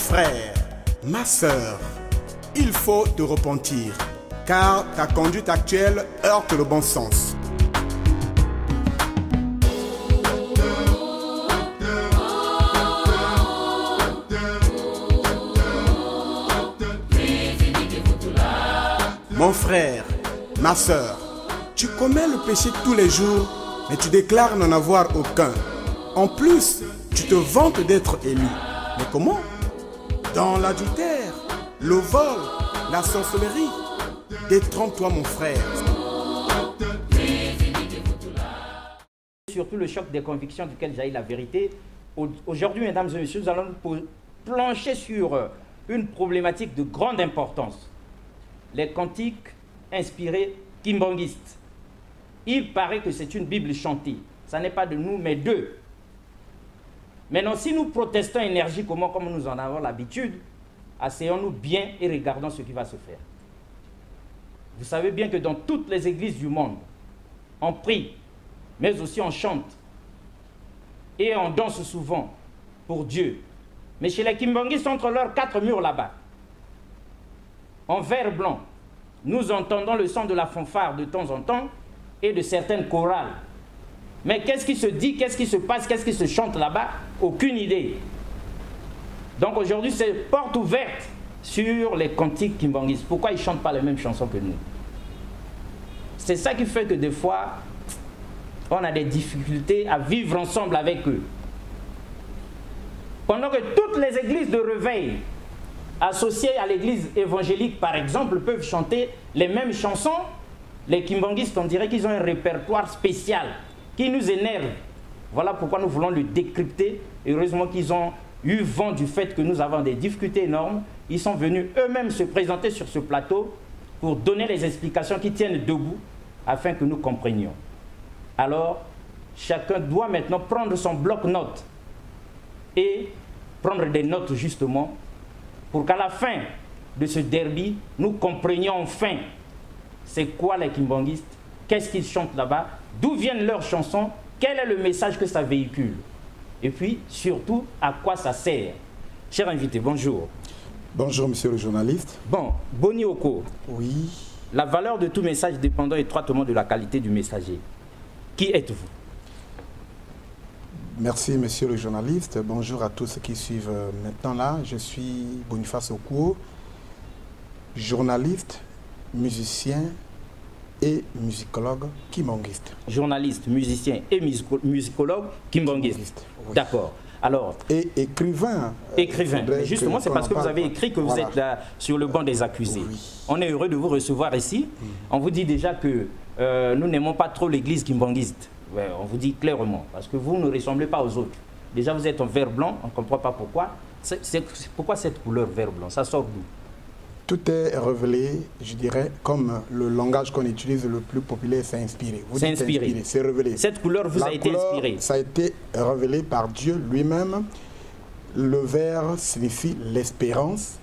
frère, ma sœur, il faut te repentir, car ta conduite actuelle heurte le bon sens. Mon frère, ma sœur, tu commets le péché tous les jours, mais tu déclares n'en avoir aucun. En plus, tu te vantes d'être élu. Mais comment? Dans l'adultère, le vol, la sorcellerie. Détrompe-toi, mon frère. Surtout le choc des convictions duquel jaillit la vérité. Aujourd'hui, mesdames et messieurs, nous allons plancher sur une problématique de grande importance. Les cantiques inspirés kimbanguistes. Il paraît que c'est une Bible chantée. Ça n'est pas de nous, mais d'eux. Maintenant, si nous protestons énergiquement comme nous en avons l'habitude, asseyons-nous bien et regardons ce qui va se faire. Vous savez bien que dans toutes les églises du monde, on prie, mais aussi on chante. Et on danse souvent pour Dieu. Mais chez les kimbanguistes, entre leurs 4 murs là-bas, en vert blanc, nous entendons le son de la fanfare de temps en temps et de certaines chorales. Mais qu'est-ce qui se dit, qu'est-ce qui se passe, qu'est-ce qui se chante là-bas? Aucune idée. Donc aujourd'hui, c'est porte ouverte sur les cantiques kimbanguistes. Pourquoi ils ne chantent pas les mêmes chansons que nous? C'est ça qui fait que des fois, on a des difficultés à vivre ensemble avec eux. Pendant que toutes les églises de réveil associés à l'église évangélique, par exemple, peuvent chanter les mêmes chansons, les kimbanguistes, on dirait qu'ils ont un répertoire spécial qui nous énerve. Voilà pourquoi nous voulons le décrypter. Heureusement qu'ils ont eu vent du fait que nous avons des difficultés énormes. Ils sont venus eux-mêmes se présenter sur ce plateau pour donner les explications qui tiennent debout afin que nous comprenions. Alors, chacun doit maintenant prendre son bloc-notes et prendre des notes justement pour qu'à la fin de ce derby, nous comprenions enfin c'est quoi les kimbanguistes, qu'est-ce qu'ils chantent là-bas, d'où viennent leurs chansons, quel est le message que ça véhicule. Et puis, surtout, à quoi ça sert. Cher invité, bonjour. Bonjour, monsieur le journaliste. Bon, Boni Oko. Oui. La valeur de tout message dépendant étroitement de la qualité du messager. Qui êtes-vous? Merci, monsieur le journaliste. Bonjour à tous ceux qui suivent maintenant là. Je suis Boniface Oko, journaliste, musicien et musicologue kimbanguiste. Journaliste, musicien et musicologue kimbanguiste. Oui. D'accord. Alors, et écrivain. Écrivain. Mais justement, c'est parce que vous avez écrit que vous êtes là sur le banc des accusés. Oui. On est heureux de vous recevoir ici. On vous dit déjà que nous n'aimons pas trop l'église kimbanguiste. Ouais, on vous dit clairement, parce que vous ne ressemblez pas aux autres. Déjà, vous êtes en vert blanc, on ne comprend pas pourquoi. Pourquoi cette couleur vert blanc? Ça sort d'où? Tout est révélé, je dirais, comme le langage qu'on utilise le plus populaire, c'est inspiré. C'est inspiré. C'est révélé. Cette couleur vous a été inspirée. Ça a été révélé par Dieu lui-même. Le vert signifie l'espérance.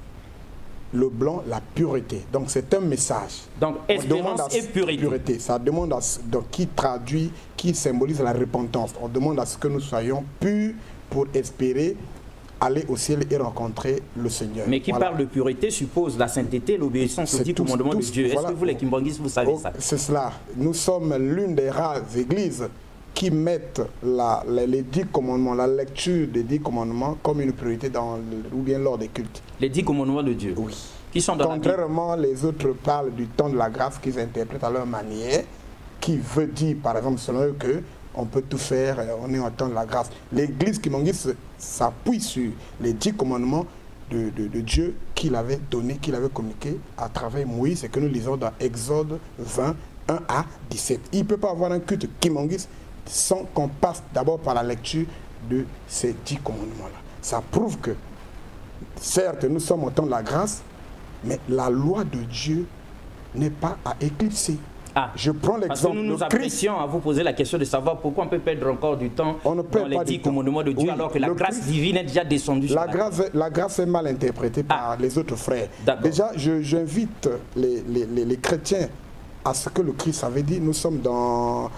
Le blanc, la pureté. Donc c'est un message. Donc espérance et pureté. Ça demande qui traduit, qui symbolise la repentance. On demande à ce que nous soyons purs pour espérer aller au ciel et rencontrer le Seigneur. Mais qui parle de pureté suppose la sainteté, l'obéissance aux 10 commandements de Dieu. Est-ce que vous les kimbanguistes, vous savez ça? C'est cela. Nous sommes l'une des rares églises qui mettent les 10 commandements, la lecture des 10 commandements comme une priorité ou bien lors des cultes. Les 10 commandements de Dieu? Oui. Qui sont dans Contrairement, les autres parlent du temps de la grâce qu'ils interprètent à leur manière, qui veut dire, par exemple, selon eux, qu'on peut tout faire, on est en temps de la grâce. L'église kimbanguiste s'appuie sur les 10 commandements de Dieu qu'il avait donné, qu'il avait communiqué à travers Moïse, et que nous lisons dans Exode 20, 1 à 17. Il ne peut pas avoir un culte kimbanguiste sans qu'on passe d'abord par la lecture de ces 10 commandements-là. Ça prouve que, certes, nous sommes au temps de la grâce, mais la loi de Dieu n'est pas à éclipser. Ah, je prends l'exemple. Parce que nous nous apprécions à vous poser la question de savoir pourquoi on peut perdre encore du temps dans les 10 commandements de Dieu, alors que la grâce divine est déjà descendue sur la grâce est mal interprétée par les autres frères. Déjà, j'invite les chrétiens à ce que le Christ avait dit. Nous sommes dans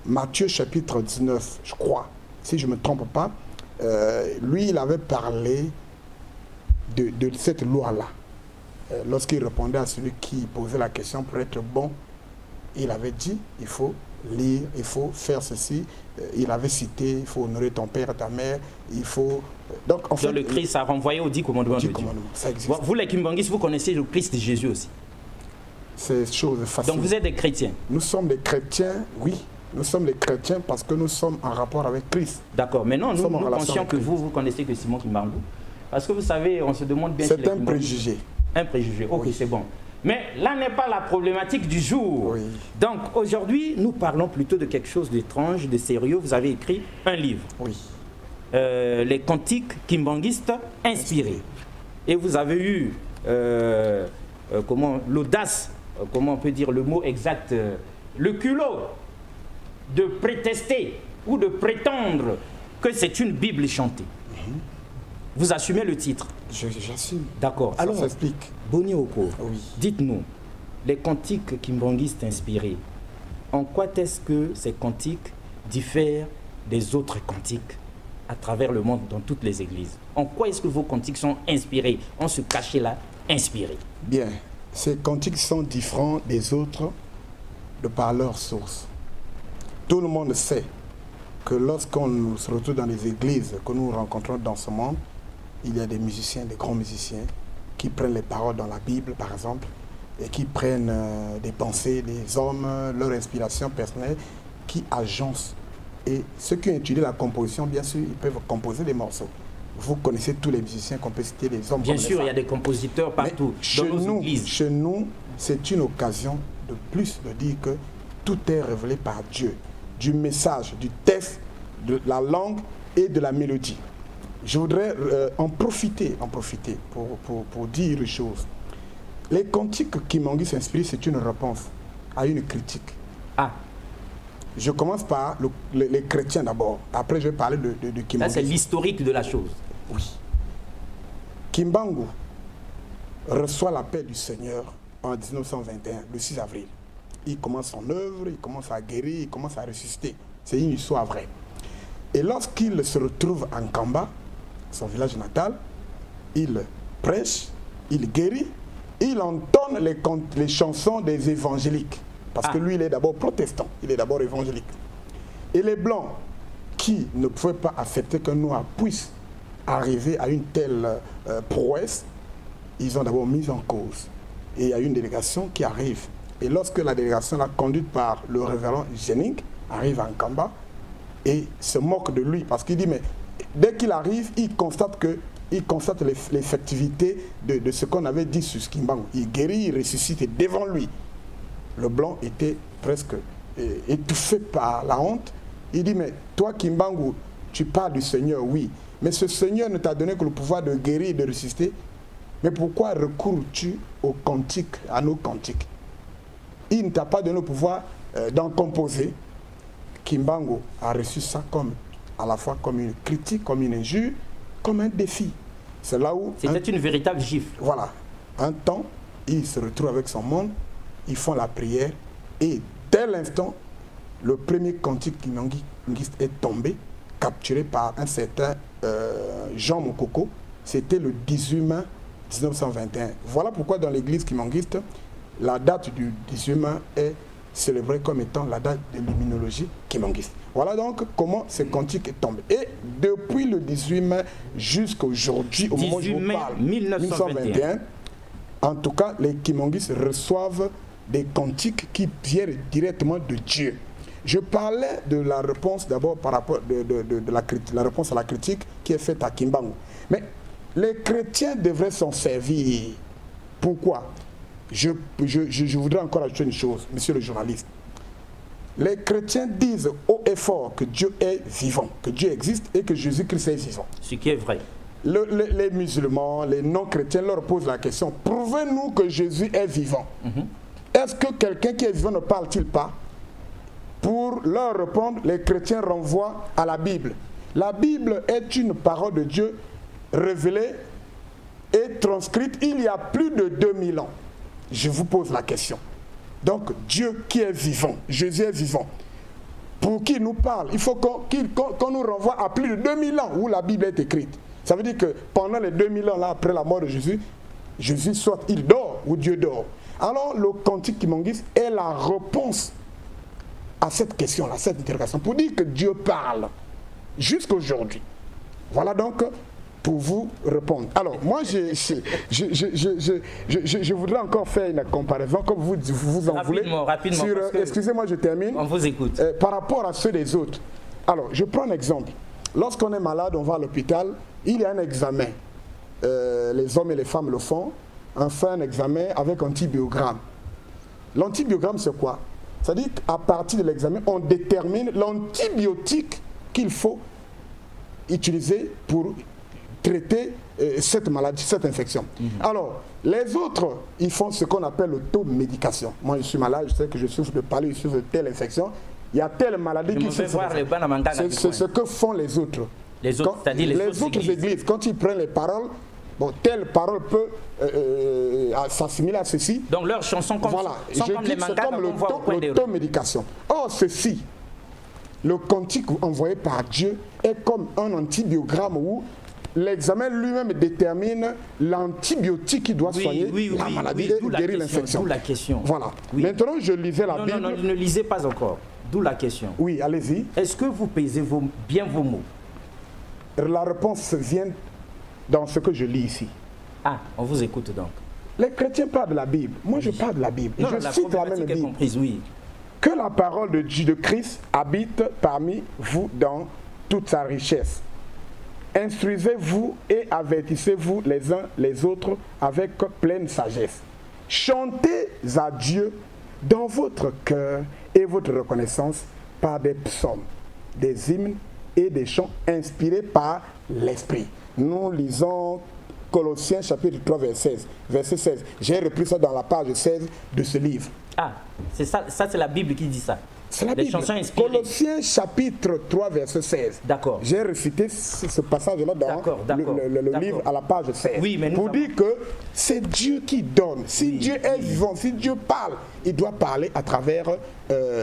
Matthieu chapitre 19, je crois, si je ne me trompe pas. Lui, il avait parlé de cette loi-là. Lorsqu'il répondait à celui qui posait la question pour être bon, il avait dit, il faut lire, il faut faire ceci. Il avait cité, il faut honorer ton père et ta mère, il faut... Donc, en fait, le Christ a renvoyé aux 10 commandements de Dieu. Ça existe. Vous, les Kimbanguistes, vous connaissez le Christ de Jésus aussi. C'est chose facile. Donc vous êtes des chrétiens? Nous sommes des chrétiens, oui. Nous sommes des chrétiens parce que nous sommes en rapport avec Christ. D'accord, mais non, nous conscients que vous connaissez que Simon Kimbangu. Parce que vous savez, on se demande bien... C'est un préjugé. Un préjugé, ok, oui. C'est bon. Mais là n'est pas la problématique du jour. Oui. Donc aujourd'hui, nous parlons plutôt de quelque chose d'étrange, de sérieux. Vous avez écrit un livre. Oui. Les cantiques kimbanguistes inspirés. Et vous avez eu l'audace, comment on peut dire le mot exact, le culot de prétester ou de prétendre que c'est une Bible chantée. Vous assumez le titre? J'assume. D'accord. Alors, ça s'explique. Boni Oko, oui. Dites-nous, les cantiques kimbanguistes inspirés, en quoi est-ce que ces cantiques diffèrent des autres cantiques à travers le monde, dans toutes les églises? En quoi est-ce que vos cantiques sont inspirés? On se cachait là, inspirés. Bien. Ces cantiques sont différents des autres de par leur source. Tout le monde sait que lorsqu'on se retrouve dans les églises que nous rencontrons dans ce monde, il y a des musiciens, des grands musiciens, qui prennent les paroles dans la Bible, par exemple, et qui prennent des pensées des hommes, leur inspiration personnelle, qui agencent. Et ceux qui ont étudié la composition, bien sûr, ils peuvent composer des morceaux. Vous connaissez tous les musiciens qu'on peut citer, les hommes. Bien sûr, il y a des compositeurs partout, dans nos églises. Chez nous, c'est une occasion de plus de dire que tout est révélé par Dieu, du message, du texte, de la langue et de la mélodie. Je voudrais en profiter pour dire une chose. Les cantiques Kimbanguistes inspirés, c'est une réponse à une critique. Ah. Je commence par les chrétiens d'abord. Après, je vais parler de Kimbangu. Ça, c'est l'historique de la chose. Oui. Kimbangu reçoit l'appel du Seigneur en 1921, le 6 avril. Il commence son œuvre, il commence à guérir, il commence à ressusciter. C'est une histoire vraie. Et lorsqu'il se retrouve en Kamba, son village natal, il prêche, il guérit, il entonne les chansons des évangéliques. Parce que lui, il est d'abord protestant, il est d'abord évangélique. Et les Blancs, qui ne pouvaient pas accepter qu'un Noir puisse arriver à une telle prouesse, ils ont d'abord mis en cause. Et il y a une délégation qui arrive. Et lorsque la délégation, conduite par le révérend Jennings, arrive en Kamba, et se moque de lui, parce qu'il dit, mais dès qu'il arrive, il constate l'effectivité de ce qu'on avait dit sur Kimbangu. Il guérit, il ressuscite, et devant lui, le Blanc était presque étouffé par la honte. Il dit, mais toi Kimbangu, tu parles du Seigneur, oui, mais ce Seigneur ne t'a donné que le pouvoir de guérir et de ressusciter. Mais pourquoi recours-tu aux cantiques, à nos cantiques? Il ne t'a pas donné le pouvoir d'en composer. Kimbangu a reçu ça comme, à la fois comme une critique, comme une injure, comme un défi. C'est là où... C'était une véritable gifle. Voilà. Un temps, il se retrouve avec son monde, ils font la prière, et dès l'instant, le premier cantique kimbanguiste est tombé, capturé par un certain Jean Mokoko. C'était le 18 mai 1921. Voilà pourquoi dans l'église kimbanguiste, la date du 18 mai est célébrée comme étant la date de l'immunologie kimbanguiste. Voilà donc comment ce cantique est tombé. Et depuis le 18 mai jusqu'à aujourd'hui, au moment où je vous parle, 1921, en tout cas, les kimbanguistes reçoivent des cantiques qui viennent directement de Dieu. Je parlais de la réponse d'abord par rapport la réponse à la critique qui est faite à Kimbangu. Mais les chrétiens devraient s'en servir. Pourquoi? Je voudrais encore ajouter une chose, monsieur le journaliste. Les chrétiens disent haut et fort que Dieu est vivant, que Dieu existe et que Jésus-Christ est vivant. Ce qui est vrai. Les musulmans, les non-chrétiens leur posent la question, prouvez-nous que Jésus est vivant. Est-ce que quelqu'un qui est vivant ne parle-t-il pas? Pour leur répondre, les chrétiens renvoient à la Bible. La Bible est une parole de Dieu révélée et transcrite il y a plus de 2000 ans. Je vous pose la question. Donc, Dieu qui est vivant, Jésus est vivant, pour qui nous parle, il faut qu'on nous renvoie à plus de 2000 ans où la Bible est écrite. Ça veut dire que pendant les 2000 ans là, après la mort de Jésus, Jésus soit il dort ou Dieu dort. Alors le cantique Kimbanguiste est la réponse à cette question-là, cette interrogation, pour dire que Dieu parle jusqu'aujourd'hui. Voilà donc pour vous répondre. Alors moi je voudrais encore faire une comparaison, comme vous en voulez. Rapidement. Excusez-moi, je termine. On vous écoute. Par rapport à ceux des autres. Alors je prends un exemple. Lorsqu'on est malade, on va à l'hôpital, il y a un examen. Les hommes et les femmes le font. On fait un examen avec antibiogramme. L'antibiogramme, c'est quoi? C'est-à-dire qu'à partir de l'examen, on détermine l'antibiotique qu'il faut utiliser pour traiter cette maladie, cette infection. Alors, les autres, ils font ce qu'on appelle l'automédication. Moi, je suis malade, je sais que je souffre de palu, je souffre de telle infection. Il y a telle maladie qui se fait. C'est ce que font les autres. Les autres, c'est-à-dire les autres églises, quand ils prennent les paroles, bon, telle parole peut s'assimiler à ceci. Donc leurs chansons comme, voilà, sont comme les mangas qu'on voit au coin des rues. L'automédication. Or, ceci, le cantique envoyé par Dieu est comme un antibiogramme où l'examen lui-même détermine l'antibiotique qui doit soigner la maladie et guérir l'infection. D'où la question. Voilà. Maintenant, je lisais la Bible. Non, ne lisez pas encore. D'où la question. Oui, allez-y. Est-ce que vous pesez bien vos mots? La réponse vient dans ce que je lis ici. Ah, on vous écoute donc. Les chrétiens parlent de la Bible. Moi, je parle de la Bible. Non, je cite la même Bible. Comprise, oui. Que la parole de Christ habite parmi vous dans toute sa richesse. Instruisez-vous et avertissez-vous les uns les autres avec pleine sagesse. Chantez à Dieu dans votre cœur et votre reconnaissance par des psaumes, des hymnes et des chants inspirés par l'Esprit. Nous lisons Colossiens chapitre 3 verset 16. J'ai repris ça dans la page 16 de ce livre. Ah, c'est ça c'est la Bible qui dit ça. C'est la Bible. Chansons inspirées. Colossiens chapitre 3 verset 16. D'accord. J'ai recité ce passage-là dans le livre à la page 16. Oui, mais pour dire que c'est Dieu qui donne. Si Dieu est vivant, si Dieu parle, il doit parler à travers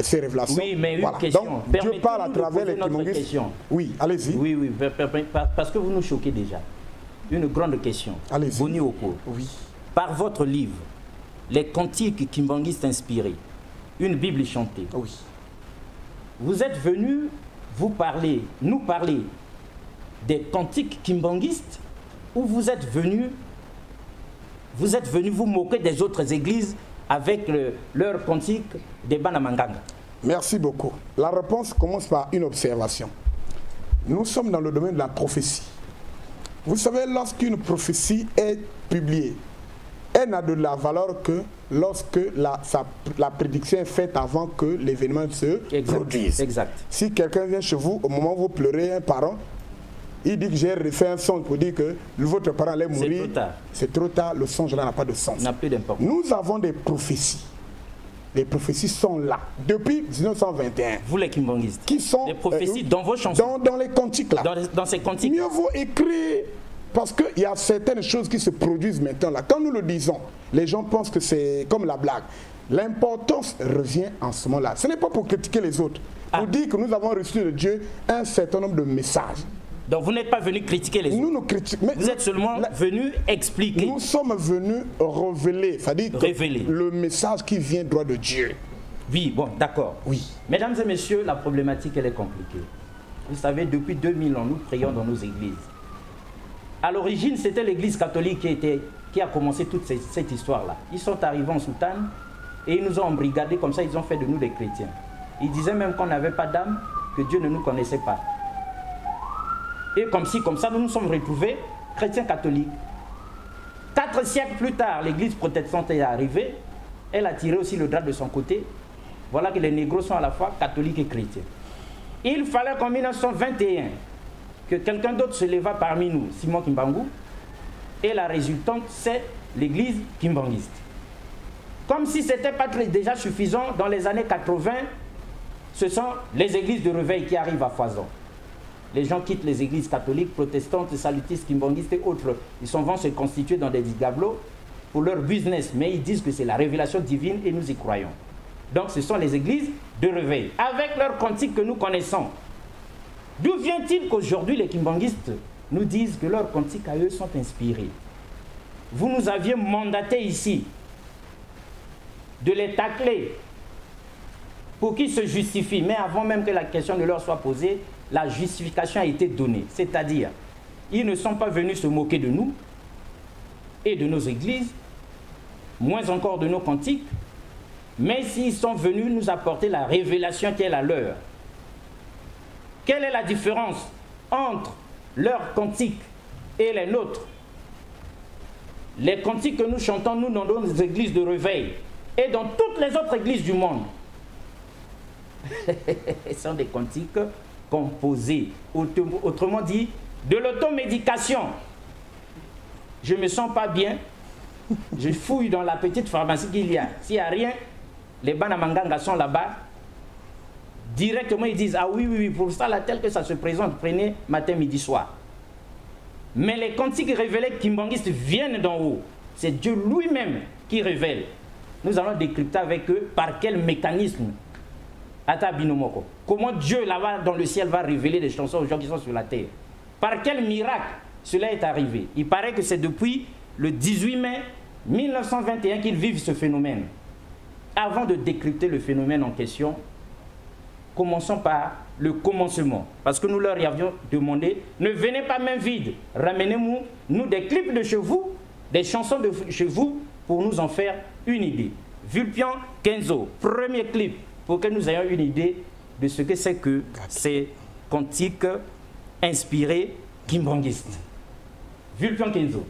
ses révélations. Oui, mais une question. Donc Dieu parle à travers les Kimbanguistes. Oui, allez-y. Oui, parce que vous nous choquez déjà. Une grande question. Allez-y. Boni Oko. Oui. Par votre livre, les cantiques kimbanguistes inspirés, une Bible chantée. Oui. Vous êtes venu nous parler des cantiques kimbanguistes, ou vous êtes venu vous moquer des autres églises avec leurs cantiques des Banamanganga? Merci beaucoup. La réponse commence par une observation. Nous sommes dans le domaine de la prophétie. Vous savez, lorsqu'une prophétie est publiée, elle n'a de la valeur que lorsque la prédiction est faite avant que l'événement se produise. Exact. Si quelqu'un vient chez vous, au moment où vous pleurez un parent, il dit que j'ai refait un songe pour dire que votre parent allait mourir. C'est trop tard. C'est trop tard, le songe-là n'a pas de sens. N'a plus d'importance. Nous avons des prophéties. Les prophéties sont là, depuis 1921. Vous les kimbanguistes. Qui sont les prophéties dans vos chansons. Dans les cantiques là. Dans ces cantiques. Mieux vaut écrire, parce qu'il y a certaines choses qui se produisent maintenant là. Quand nous le disons, les gens pensent que c'est comme la blague. L'importance revient en ce moment-là. Ce n'est pas pour critiquer les autres. Pour dire que nous avons reçu de Dieu un certain nombre de messages. Donc vous n'êtes pas venu critiquer les autres. Nous critiquons. Vous êtes seulement venu expliquer. Nous sommes venus révéler, c'est-à-dire le message qui vient droit de Dieu. Oui, bon, d'accord. Oui. Mesdames et messieurs, la problématique, elle est compliquée. Vous savez, depuis 2000 ans, nous prions dans nos églises. À l'origine, c'était l'église catholique qui a commencé toute cette histoire-là. Ils sont arrivés en soutane et ils nous ont embrigadés comme ça, ils ont fait de nous des chrétiens. Ils disaient même qu'on n'avait pas d'âme, que Dieu ne nous connaissait pas. Et comme ça, nous nous sommes retrouvés chrétiens catholiques. 4 siècles plus tard, l'église protestante est arrivée. Elle a tiré aussi le drap de son côté. Voilà que les négros sont à la fois catholiques et chrétiens. Il fallait qu'en 1921, que quelqu'un d'autre se leva parmi nous, Simon Kimbangu, et la résultante, c'est l'église kimbanguiste. Comme si ce n'était pas déjà suffisant, dans les années 80, ce sont les églises de réveil qui arrivent à foison. Les gens quittent les églises catholiques, protestantes, salutistes, kimbanguistes et autres. Ils vont se constituer dans des digablos pour leur business, mais ils disent que c'est la révélation divine et nous y croyons. Donc ce sont les églises de réveil, avec leurs cantiques que nous connaissons. D'où vient-il qu'aujourd'hui les kimbanguistes nous disent que leurs cantiques à eux sont inspirés. Vous nous aviez mandaté ici de les tacler pour qu'ils se justifient. Mais avant même que la question ne leur soit posée, la justification a été donnée. C'est-à-dire, ils ne sont pas venus se moquer de nous et de nos églises, moins encore de nos cantiques, mais s'ils sont venus nous apporter la révélation qui est la leur. Quelle est la différence entre leurs cantiques et les nôtres? Les cantiques que nous chantons, nous, dans nos églises de réveil et dans toutes les autres églises du monde, sont des cantiques composés, autrement dit, de l'automédication. Je ne me sens pas bien, je fouille dans la petite pharmacie qu'il y a. S'il n'y a rien, les banamanganga sont là-bas. Directement, ils disent, ah oui, oui, oui, pour ça, là, tel que ça se présente, prenez matin, midi, soir. Mais les cantiques révélés kimbanguistes viennent d'en haut. C'est Dieu lui-même qui révèle. Nous allons décrypter avec eux par quel mécanisme. Atabinomoko. Comment Dieu là-bas dans le ciel va révéler des chansons aux gens qui sont sur la terre. Par quel miracle cela est arrivé. Il paraît que c'est depuis le 18 mai 1921 qu'ils vivent ce phénomène. Avant de décrypter le phénomène en question, commençons par le commencement. Parce que nous leur y avions demandé, ne venez pas main vide, ramenez-nous des clips de chez vous, des chansons de chez vous, pour nous en faire une idée. Vulpian Kenzo, premier clip, pour que nous ayons une idée de ce que c'est que ces cantiques inspirés kimbanguistes. Vulpian Kenzo.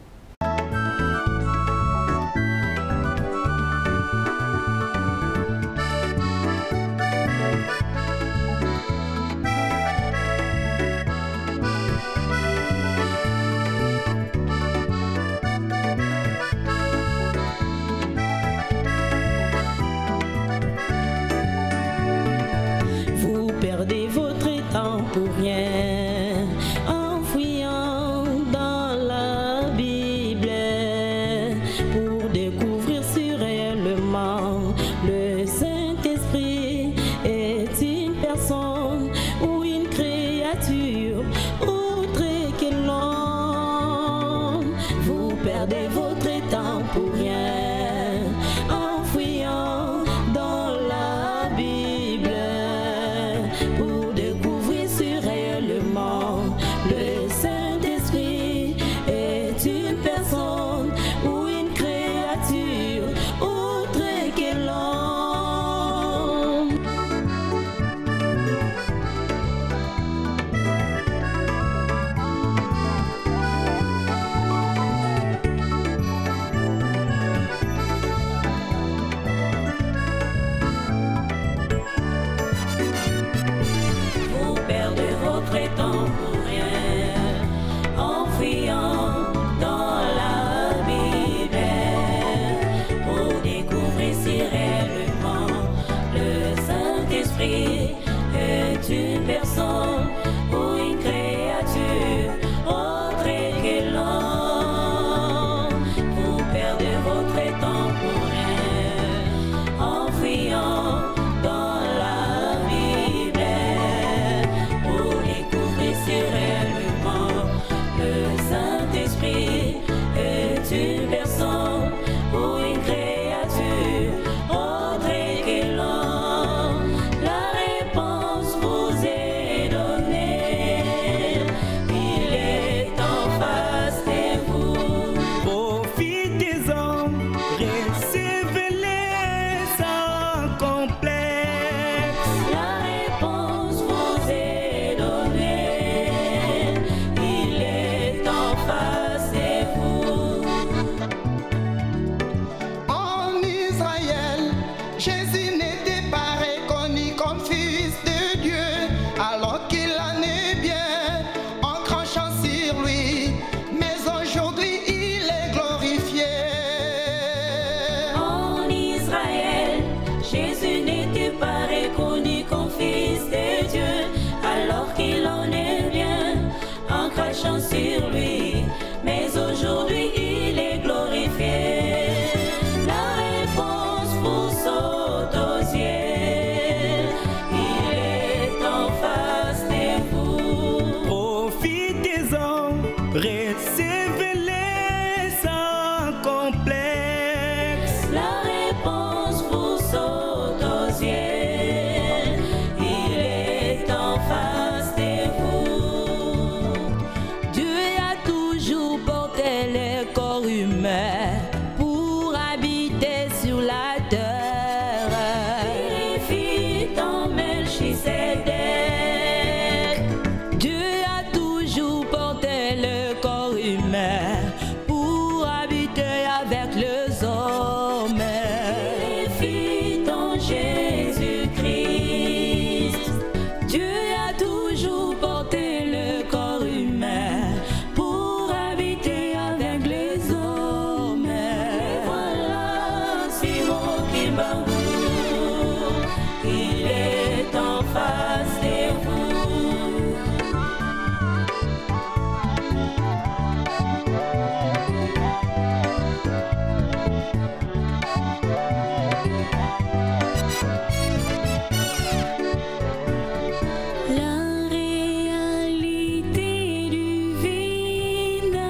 Sur lui, mais aujourd'hui il est glorifié. La réponse vous saute les hommes. Il fit en Jésus-Christ. Dieu a toujours porté le corps humain pour habiter avec les hommes. Et voilà Simon Kimbangu, il est en face de vous. La réalité divine,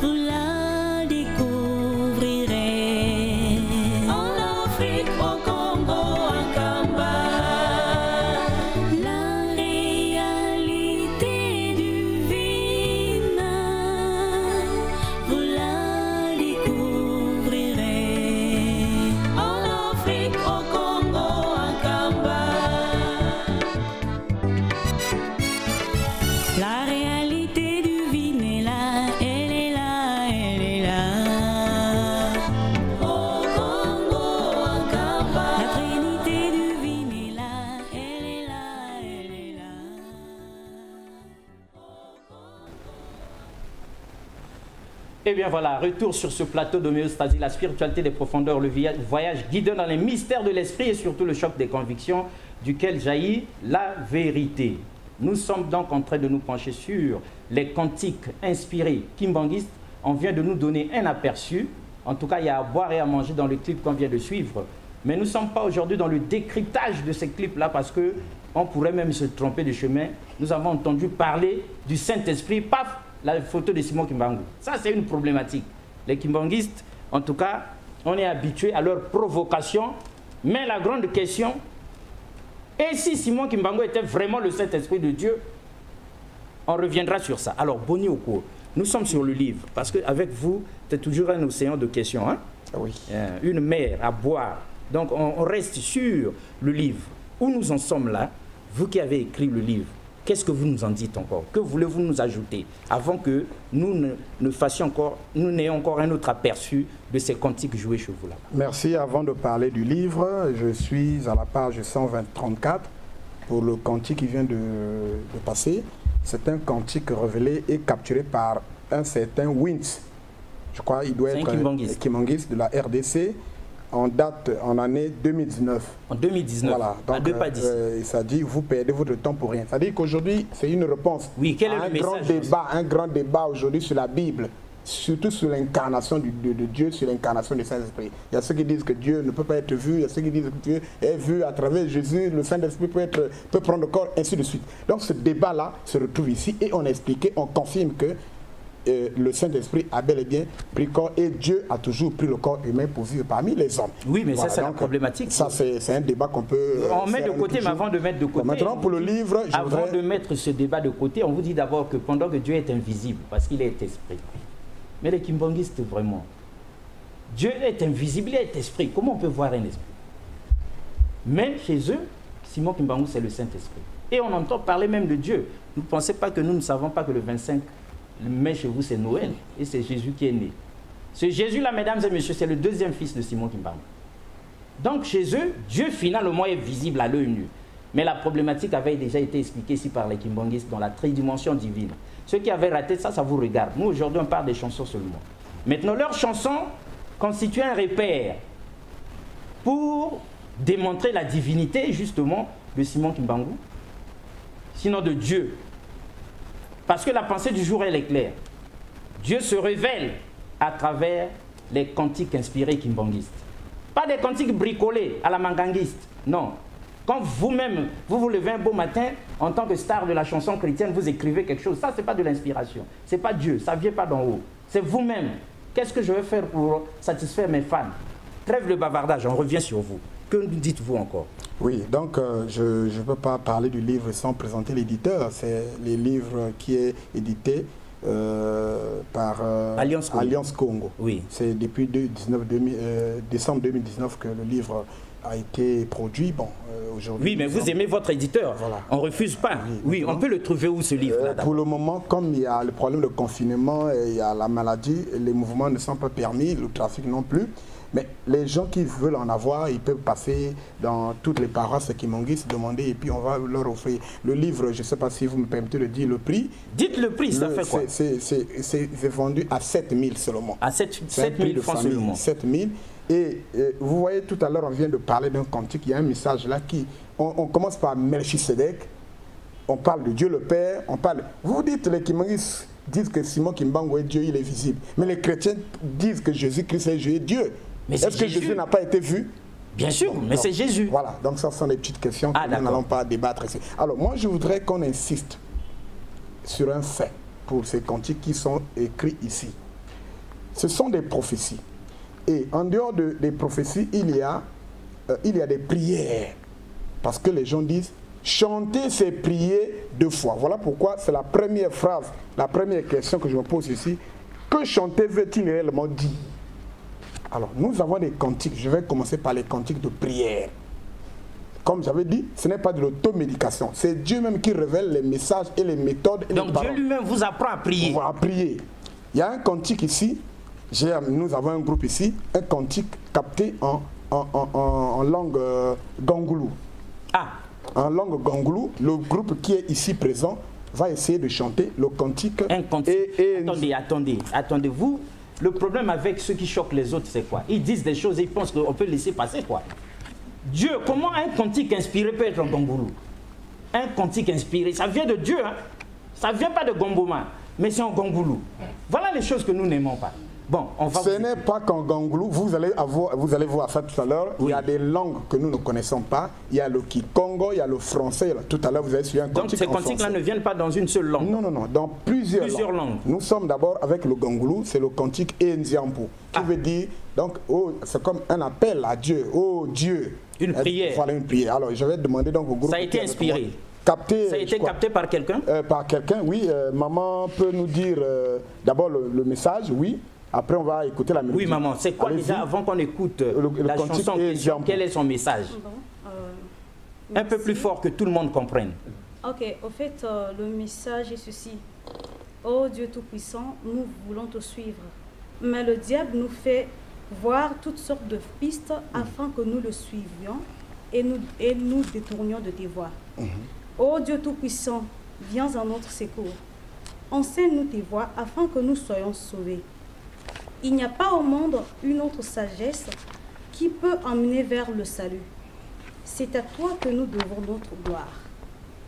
vous la découvrirez en Afrique, au Congo, à Kamba. La réalité divine, vous la découvrirez en Afrique, au Congo, à Kamba. La réalité divine est là, elle est là, elle est là. Au Congo, à Kamba. La Trinité divine est là, elle est là, elle est là. Eh bien voilà, retour sur ce plateau d'homéostasie, la spiritualité des profondeurs, le voyage guidé dans les mystères de l'esprit et surtout le choc des convictions duquel jaillit la vérité. Nous sommes donc en train de nous pencher sur les cantiques inspirés kimbanguistes. On vient de nous donner un aperçu. En tout cas, il y a à boire et à manger dans le clip qu'on vient de suivre. Mais nous ne sommes pas aujourd'hui dans le décryptage de ces clips-là parce qu'on pourrait même se tromper de chemin. Nous avons entendu parler du Saint-Esprit, paf, la photo de Simon Kimbangu. Ça, c'est une problématique. Les kimbanguistes, en tout cas, on est habitué à leur provocation. Mais la grande question, et si Simon Kimbangu était vraiment le Saint-Esprit de Dieu? On reviendra sur ça. Alors, Boni Oko, nous sommes sur le livre, parce qu'avec vous, c'est toujours un océan de questions. Hein? Oui. Une mer à boire. Donc, on reste sur le livre. Où nous en sommes là? Vous qui avez écrit le livre, qu'est-ce que vous nous en dites encore? Que voulez-vous nous ajouter avant que nous n'ayons encore un autre aperçu de ces cantiques joués chez vous là? Merci. Avant de parler du livre, je suis à la page 134 pour le cantique qui vient de passer. C'est un cantique révélé et capturé par un certain Wins. Je crois qu'il doit être un kimbanguiste de la RDC. En date, en année 2019. En 2019, voilà. Donc, à deux pas d'ici. Ça dit, vous perdez votre temps pour rien. Ça dit qu'aujourd'hui, c'est une réponse oui, quel est à le message, un grand débat aujourd'hui sur la Bible, surtout sur l'incarnation de Dieu, sur l'incarnation du Saint-Esprit. Il y a ceux qui disent que Dieu ne peut pas être vu, il y a ceux qui disent que Dieu est vu à travers Jésus, le Saint-Esprit peut prendre le corps, ainsi de suite. Donc ce débat-là se retrouve ici et on a expliqué, on confirme que le Saint-Esprit a bel et bien pris corps et Dieu a toujours pris le corps humain pour vivre parmi les hommes. Oui, mais voilà, ça c'est la problématique. Ça c'est un débat qu'on peut... on met de côté, mais avant de mettre de côté... Maintenant pour le livre, avant de mettre ce débat de côté, on vous dit d'abord que pendant que Dieu est invisible, parce qu'il est esprit. Mais les kimbanguistes, vraiment, Dieu est invisible, il est esprit. Comment on peut voir un esprit? Même chez eux, Simon Kimbangu, c'est le Saint-Esprit. Et on entend parler même de Dieu. Ne pensez pas que nous ne savons pas que le 25 mai chez vous, c'est Noël. Et c'est Jésus qui est né. Ce Jésus-là, mesdames et messieurs, c'est le deuxième fils de Simon Kimbangu. Donc chez eux, Dieu finalement est visible à l'œil nu. Mais la problématique avait déjà été expliquée ici par les kimbanguistes dans la tridimension divine. Ceux qui avaient raté ça, ça vous regarde. Nous, aujourd'hui, on parle des chansons seulement. Maintenant, leurs chansons constituent un repère pour démontrer la divinité, justement, de Simon Kimbangu, sinon de Dieu. Parce que la pensée du jour, elle est claire. Dieu se révèle à travers les cantiques inspirés kimbanguistes. Pas des cantiques bricolés à la manganguiste, non. Quand vous-même, vous vous levez un beau matin, en tant que star de la chanson chrétienne, vous écrivez quelque chose. Ça, ce n'est pas de l'inspiration. Ce n'est pas Dieu, ça ne vient pas d'en haut. C'est vous-même. Qu'est-ce que je vais faire pour satisfaire mes fans? Trêve le bavardage, on revient sur vous. Que dites-vous encore? Oui, donc je ne peux pas parler du livre sans présenter l'éditeur. C'est le livre qui est édité par Alliance Congo. Oui. C'est depuis décembre 2019 que le livre a été produit. Bon, aujourd'hui. Oui, mais vous aimez votre éditeur. Voilà. On ne refuse pas. Oui, on peut le trouver où ce livre pour le moment, comme il y a le problème de confinement et il y a la maladie, les mouvements ne sont pas permis, le trafic non plus. Mais les gens qui veulent en avoir, ils peuvent passer dans toutes les paroisses qui m'ont dit, se demander, et puis on va leur offrir le livre. Je ne sais pas si vous me permettez de dire le prix. Dites le prix, ça fait quoi? C'est vendu à 7 000 seulement. À 7 000 francs seulement. 7 000. Et vous voyez, tout à l'heure, on vient de parler d'un cantique. Il y a un message là qui... On commence par Melchisedec. On parle de Dieu le Père. On parle... Vous dites, les Kimanguis disent que Simon Kimbangu est Dieu, il est visible. Mais les chrétiens disent que Jésus-Christ est Dieu. Est-ce que Jésus n'a pas été vu? Bien sûr, mais c'est Jésus. Voilà, donc ça sont des petites questions que nous n'allons pas débattre ici. Alors moi, je voudrais qu'on insiste sur un fait pour ces cantiques qui sont écrits ici. Ce sont des prophéties. Et en dehors des prophéties, il y a des prières. Parce que les gens disent, chanter, c'est prier 2 fois. Voilà pourquoi c'est la première phrase, la première question que je me pose ici. Que chanter veut-il réellement dire? Alors, nous avons des cantiques. Je vais commencer par les cantiques de prière. Comme j'avais dit, ce n'est pas de l'automédication. C'est Dieu même qui révèle les messages et les méthodes et donc les paroles. Dieu lui-même vous apprend à prier. On va prier. Il y a un cantique ici. Nous avons un groupe ici. Un cantique capté en langue gangoulou. Ah. En langue gangoulou, le groupe qui est ici présent va essayer de chanter le cantique. Un cantique. Attendez. Vous... Le problème avec ceux qui choquent les autres, c'est quoi? Ils disent des choses et ils pensent qu'on peut laisser passer quoi. Dieu, comment un cantique inspiré peut être en gangoulou? Un cantique inspiré, ça vient de Dieu, hein? Ça ne vient pas de Gomboma, mais c'est en gangoulou. Voilà les choses que nous n'aimons pas. Bon, on va... Ce n'est pas qu'en gangoulou, vous allez voir ça tout à l'heure. Oui. Il y a des langues que nous ne connaissons pas. Il y a le kikongo, il y a le français. Tout à l'heure, vous avez suivi un cantique. Donc ces cantiques-là ne viennent pas dans une seule langue? Non, dans plusieurs langues. Nous sommes d'abord avec le gangoulou, c'est le cantique Enziampo, qui veut dire, donc, c'est comme un appel à Dieu. Oh Dieu. Une prière. Voilà, une prière. Alors, je vais demander donc au groupe... Ça a été inspiré? Capté, ça a été capté par quelqu'un? Par quelqu'un, oui. Maman peut nous dire d'abord le message, oui. Après, on va écouter la mélodie. Oui, maman, c'est quoi déjà, avant qu'on écoute la chanson en question, quel est son message? Un peu plus fort que tout le monde comprenne. Ok, au fait, le message est ceci. Oh Dieu Tout-Puissant, nous voulons te suivre. Mais le diable nous fait voir toutes sortes de pistes afin que nous le suivions et nous détournions de tes voies. Oh Dieu Tout-Puissant, viens en notre secours. Enseigne-nous tes voies afin que nous soyons sauvés. Il n'y a pas au monde une autre sagesse qui peut emmener vers le salut. C'est à toi que nous devons notre gloire.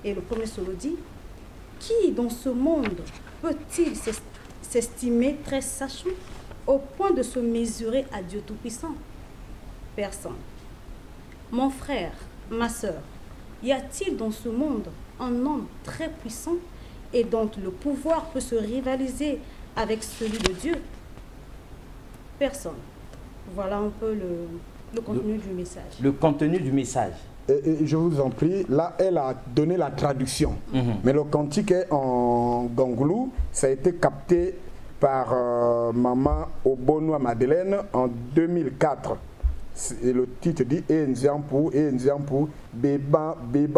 Et le premier solo dit, qui dans ce monde peut-il s'estimer très sachant au point de se mesurer à Dieu Tout-Puissant? Personne. Mon frère, ma sœur, y a-t-il dans ce monde un homme très puissant et dont le pouvoir peut se rivaliser avec celui de Dieu? Personne. Voilà un peu le contenu du message. Le contenu du message. Et je vous en prie, là, elle a donné la traduction. Mais le cantique est en gangoulou. Ça a été capté par Maman Obonoua Madeleine en 2004. Et le titre dit Enziampu, Béban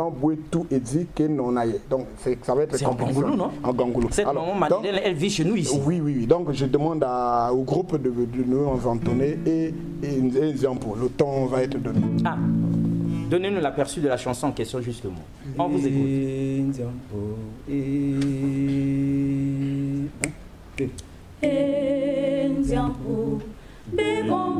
Bouetou et dit que non aille. Donc ça va être en gangoulou, non? En gangoulou. Cette maman Madeleine, elle vit chez nous ici. Oui. Donc je demande au groupe de nous entonner et Enziampu. Le temps va être donné. Ah, donnez-nous l'aperçu de la chanson en question justement. On vous écoute. Enziampu, Béban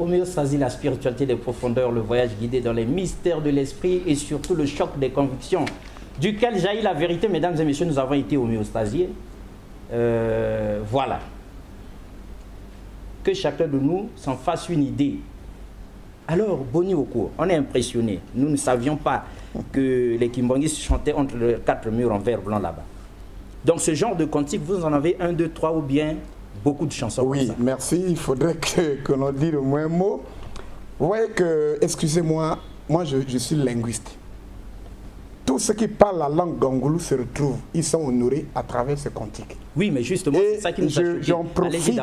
Homéostasie, la spiritualité des profondeurs, le voyage guidé dans les mystères de l'esprit et surtout le choc des convictions duquel jaillit la vérité. Mesdames et messieurs, nous avons été homéostasiés. Voilà. Que chacun de nous s'en fasse une idée. Alors, Boni Oko, on est impressionné. Nous ne savions pas que les Kimbangis chantaient entre les 4 murs en verre blanc là-bas. Donc ce genre de cantique, vous en avez 1, 2, 3 ou bien beaucoup de chansons. Oui, comme ça. Merci. Il faudrait que l'on dise au moins un mot. Vous voyez que, excusez-moi, moi je suis linguiste. Tous ceux qui parlent la langue gangoulou se retrouvent, ils sont honorés à travers ce cantique. Oui, mais justement, c'est ça qui nous a choqués. J'en profite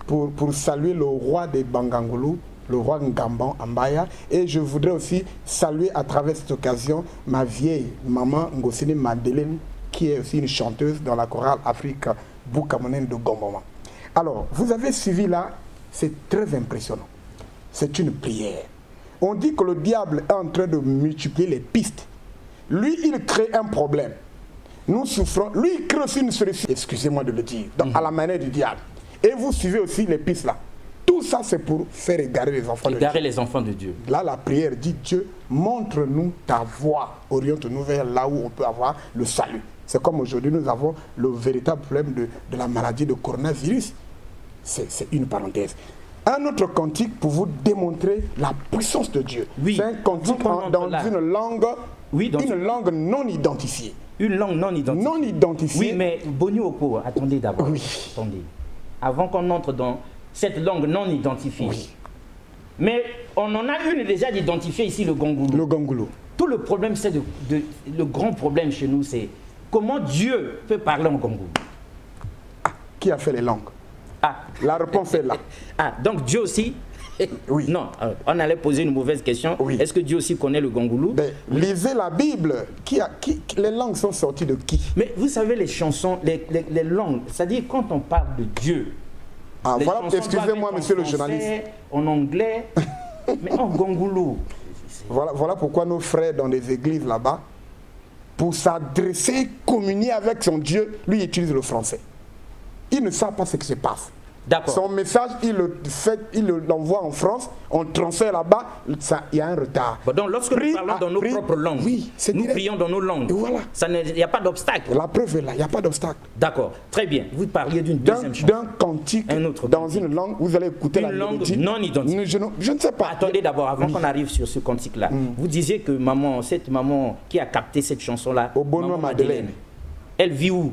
pour saluer le roi des Bangangoulou, le roi Ngamban Ambaya, et je voudrais aussi saluer à travers cette occasion ma vieille maman Ngosini Madeleine, qui est aussi une chanteuse dans la chorale Afrique Boukamonen de Gomboma. Alors, vous avez suivi là, c'est très impressionnant. C'est une prière. On dit que le diable est en train de multiplier les pistes. Lui, il crée un problème. Nous souffrons. Lui, il crée aussi une solution. Excusez-moi de le dire. Donc, à la manière du diable. Et vous suivez aussi les pistes là. Tout ça, c'est pour faire égarer les enfants de Dieu. Égarer les enfants de Dieu. Là, la prière dit, Dieu, montre-nous ta voie. Oriente-nous vers là où on peut avoir le salut. C'est comme aujourd'hui, nous avons le véritable problème de la maladie de coronavirus. C'est une parenthèse. Un autre cantique pour vous démontrer la puissance de Dieu. Oui. C'est un cantique dans une langue, langue non identifiée. Une langue non identifiée. Non identifiée. Oui, mais Boni Oko, attendez d'abord. Oui. Attendez. Avant qu'on entre dans cette langue non identifiée. Oui. Mais on en a une déjà d'identifier ici, le gangoulou. Le gangoulou. Tout le problème, c'est le grand problème chez nous, c'est comment Dieu peut parler en gangoulou. Ah, qui a fait les langues? Ah. La réponse est là. Ah, donc Dieu aussi? Oui. Non, on allait poser une mauvaise question. Oui. Est-ce que Dieu aussi connaît le gangoulou? Lisez la Bible. Les langues sont sorties de qui? Mais vous savez, les chansons, les langues, c'est-à-dire quand on parle de Dieu. Ah, voilà, excusez-moi, monsieur le journaliste. En anglais, mais en gangoulou. Voilà pourquoi nos frères dans les églises là-bas, pour s'adresser, communier avec son Dieu, lui utilise le français. Ils ne savent pas ce qui se passe. D'accord. Son message, il l'envoie en France, on transfère là-bas, il y a un retard. Bon, donc lorsque nous parlons dans nos propres langues, oui, nous prions dans nos langues, voilà. Il n'y a pas d'obstacle. La preuve est là, il n'y a pas d'obstacle. D'accord, très bien. Vous parliez d'une deuxième chanson. D'un cantique Un autre dans cantique. une langue, vous allez écouter la mélodie. Une langue non identifiée. Je ne sais pas. Attendez d'abord, avant qu'on arrive sur ce cantique-là, vous disiez que cette maman qui a capté cette chanson-là, Au Bonois Maman Madeleine, elle vit où?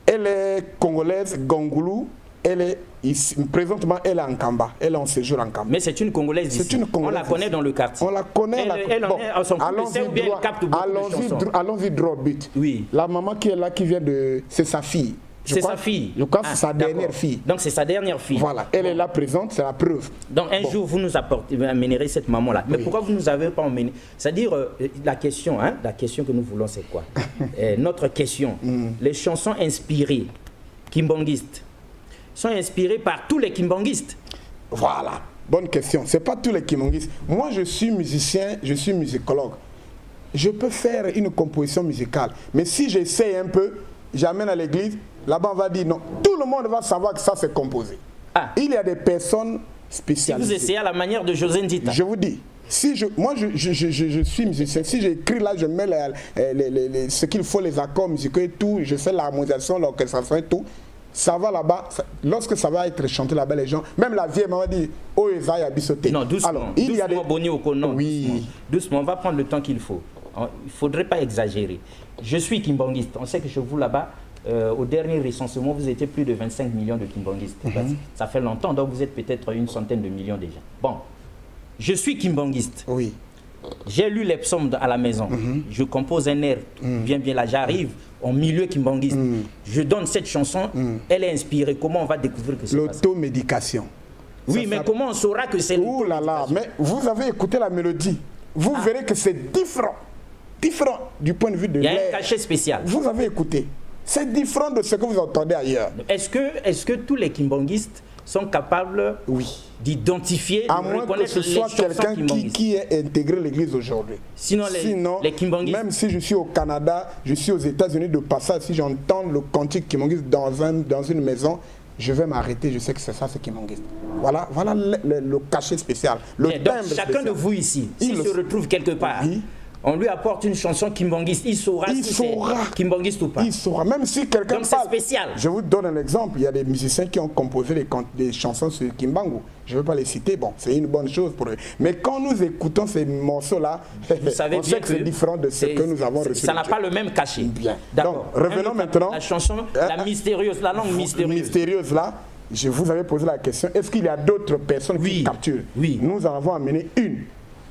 elle est congolaise, Gangoulou. Elle est ici, présentement, elle est en Kamba. Elle est en séjour en Kamba. Mais c'est une Congolaise d'ici. C'est une Congolaise. On la connaît dans le quartier. On la connaît. Elle en est à son coup, ou bien elle capte beaucoup de chansons. Allons-y droit au but. Oui. La maman qui est là, qui vient de... C'est sa fille. C'est sa fille. Je crois que Ah, c'est sa d'accord. dernière fille. Donc c'est sa dernière fille. Voilà, elle est là présente, c'est la preuve. Donc un jour, vous nous amènerez cette maman-là. Mais pourquoi vous ne nous avez pas emmené? C'est-à-dire, la question que nous voulons, c'est quoi? Notre question, les chansons inspirées, kimbanguistes, sont inspirées par tous les kimbanguistes. Voilà, bonne question. Ce n'est pas tous les kimbanguistes. Moi, je suis musicien, je suis musicologue. Je peux faire une composition musicale. Mais si j'essaie un peu, j'amène à l'église, là-bas on va dire non. Tout le monde va savoir que ça c'est composé. Ah. Il y a des personnes Si spécialisées. vous essayez à la manière de José Ndita. Je vous dis, si moi je suis musicien, si j'écris là, je mets ce qu'il faut, les accords musicaux et tout, je fais l'harmonisation, l'orchestration et tout, ça va là-bas, lorsque ça va être chanté là-bas, les gens, même la vieille maman dit, oh Esaïe a bisoté. Non, doucement. Alors, il y a des... Boni Okono, Oui. doucement, on va prendre le temps qu'il faut. Il ne faudrait pas exagérer. Je suis kimbanguiste. On sait que chez vous là-bas, au dernier recensement, vous étiez plus de 25 millions de kimbanguistes. Ça fait longtemps, donc vous êtes peut-être une centaine de millions déjà. Bon, je suis kimbanguiste. Oui. J'ai lu les psaumes à la maison. Je compose un air, bien là, j'arrive au milieu kimbanguiste. Je donne cette chanson, elle est inspirée. Comment on va découvrir que c'est ça? L'automédication. Oui, mais comment on saura que c'est Ouh là là, mais vous avez écouté la mélodie. Vous verrez que c'est différent. Différent du point de vue de l'air. Il y a un cachet spécial. Vous avez écouté. C'est différent de ce que vous entendez ailleurs. Est-ce que tous les kimbanguistes sont capables d'identifier, à de moins que reconnaître ce les soit chansons quelqu'un kimbanguistes? qui ait intégré l'église aujourd'hui. Sinon, les kimbanguistes... Même si je suis au Canada, je suis aux États-Unis de passage, si j'entends le cantique kimbanguiste dans une maison, je vais m'arrêter, je sais que c'est ça, c'est kimbanguiste. Voilà le cachet spécial. Le donc, timbre chacun spécial. de vous ici, s'il se retrouve quelque part, Oui. on lui apporte une chanson kimbanguiste, il saura si c'est kimbanguiste ou pas. Il saura, même si quelqu'un Donc c'est parle. spécial. Je vous donne un exemple. Il y a des musiciens qui ont composé des chansons sur Kimbangu. Je ne vais pas les citer. Bon, c'est une bonne chose pour eux. Mais quand nous écoutons ces morceaux-là, Vous savez on bien sait que c'est différent de ce que nous avons reçu. Ça n'a pas le même cachet. Bien. D'accord. Donc, revenons maintenant. La chanson, la mystérieuse, la langue mystérieuse. Mystérieuse là, je vous avais posé la question, est-ce qu'il y a d'autres personnes qui capturent? Oui. Nous en avons amené une.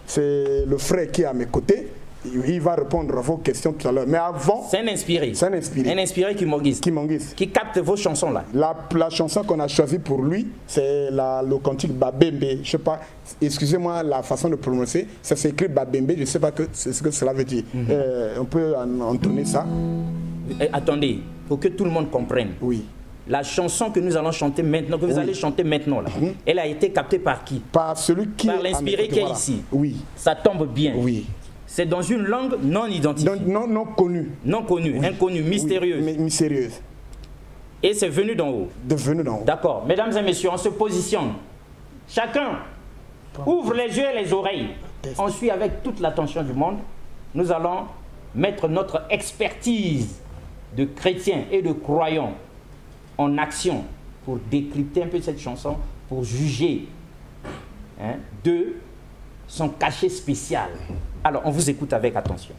C'est le frère qui est à mes côtés. Il va répondre à vos questions tout à l'heure. Mais avant... C'est un inspiré. C'est un inspiré. Un inspiré kimbanguiste. Qui capte vos chansons là. La chanson qu'on a choisie pour lui, c'est le cantique Babembe. Je ne sais pas, excusez-moi la façon de prononcer. Ça s'écrit Babembe, je ne sais pas ce que cela veut dire. On peut entonner ça. Attendez, pour que tout le monde comprenne. Oui. La chanson que nous allons chanter maintenant, que vous allez chanter maintenant là, elle a été captée par qui? Par celui qui... Par l'inspiré qui est ici. Oui. Ça tombe bien. Oui. C'est dans une langue non identifiée. Non connue. Non connue, inconnue, mystérieuse. Oui, mystérieuse. Et c'est venu d'en haut. Venu d'en haut. D'accord. Mesdames et messieurs, on se positionne. Chacun ouvre les yeux et les oreilles. On suit avec toute l'attention du monde. Nous allons mettre notre expertise de chrétiens et de croyants en action pour décrypter un peu cette chanson, pour juger de son cachet spécial. Alors, on vous écoute avec attention.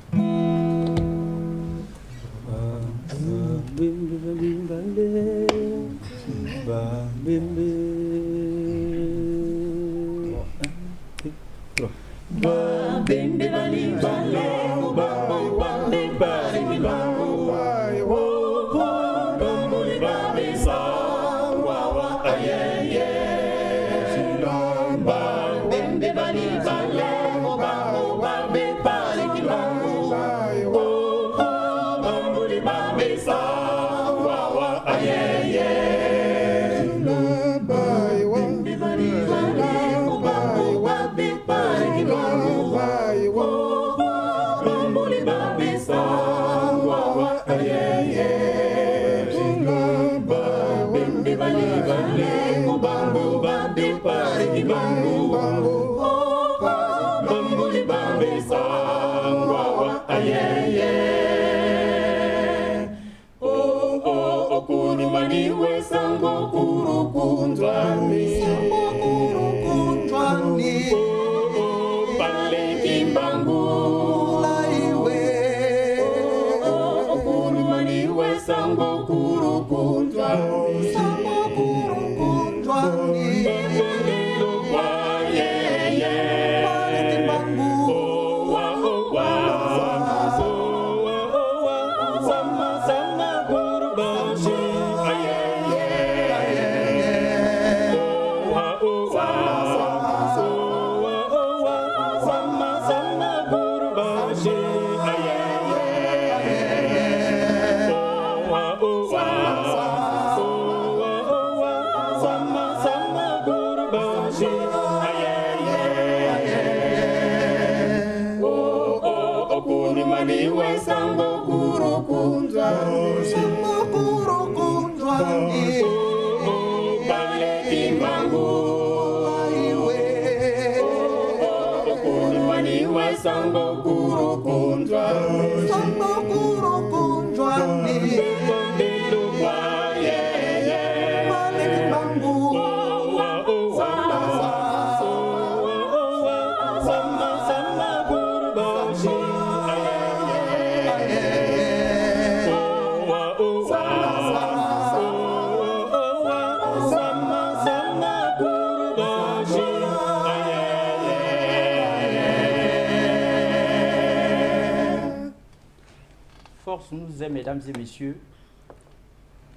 Nous aime, mesdames et messieurs,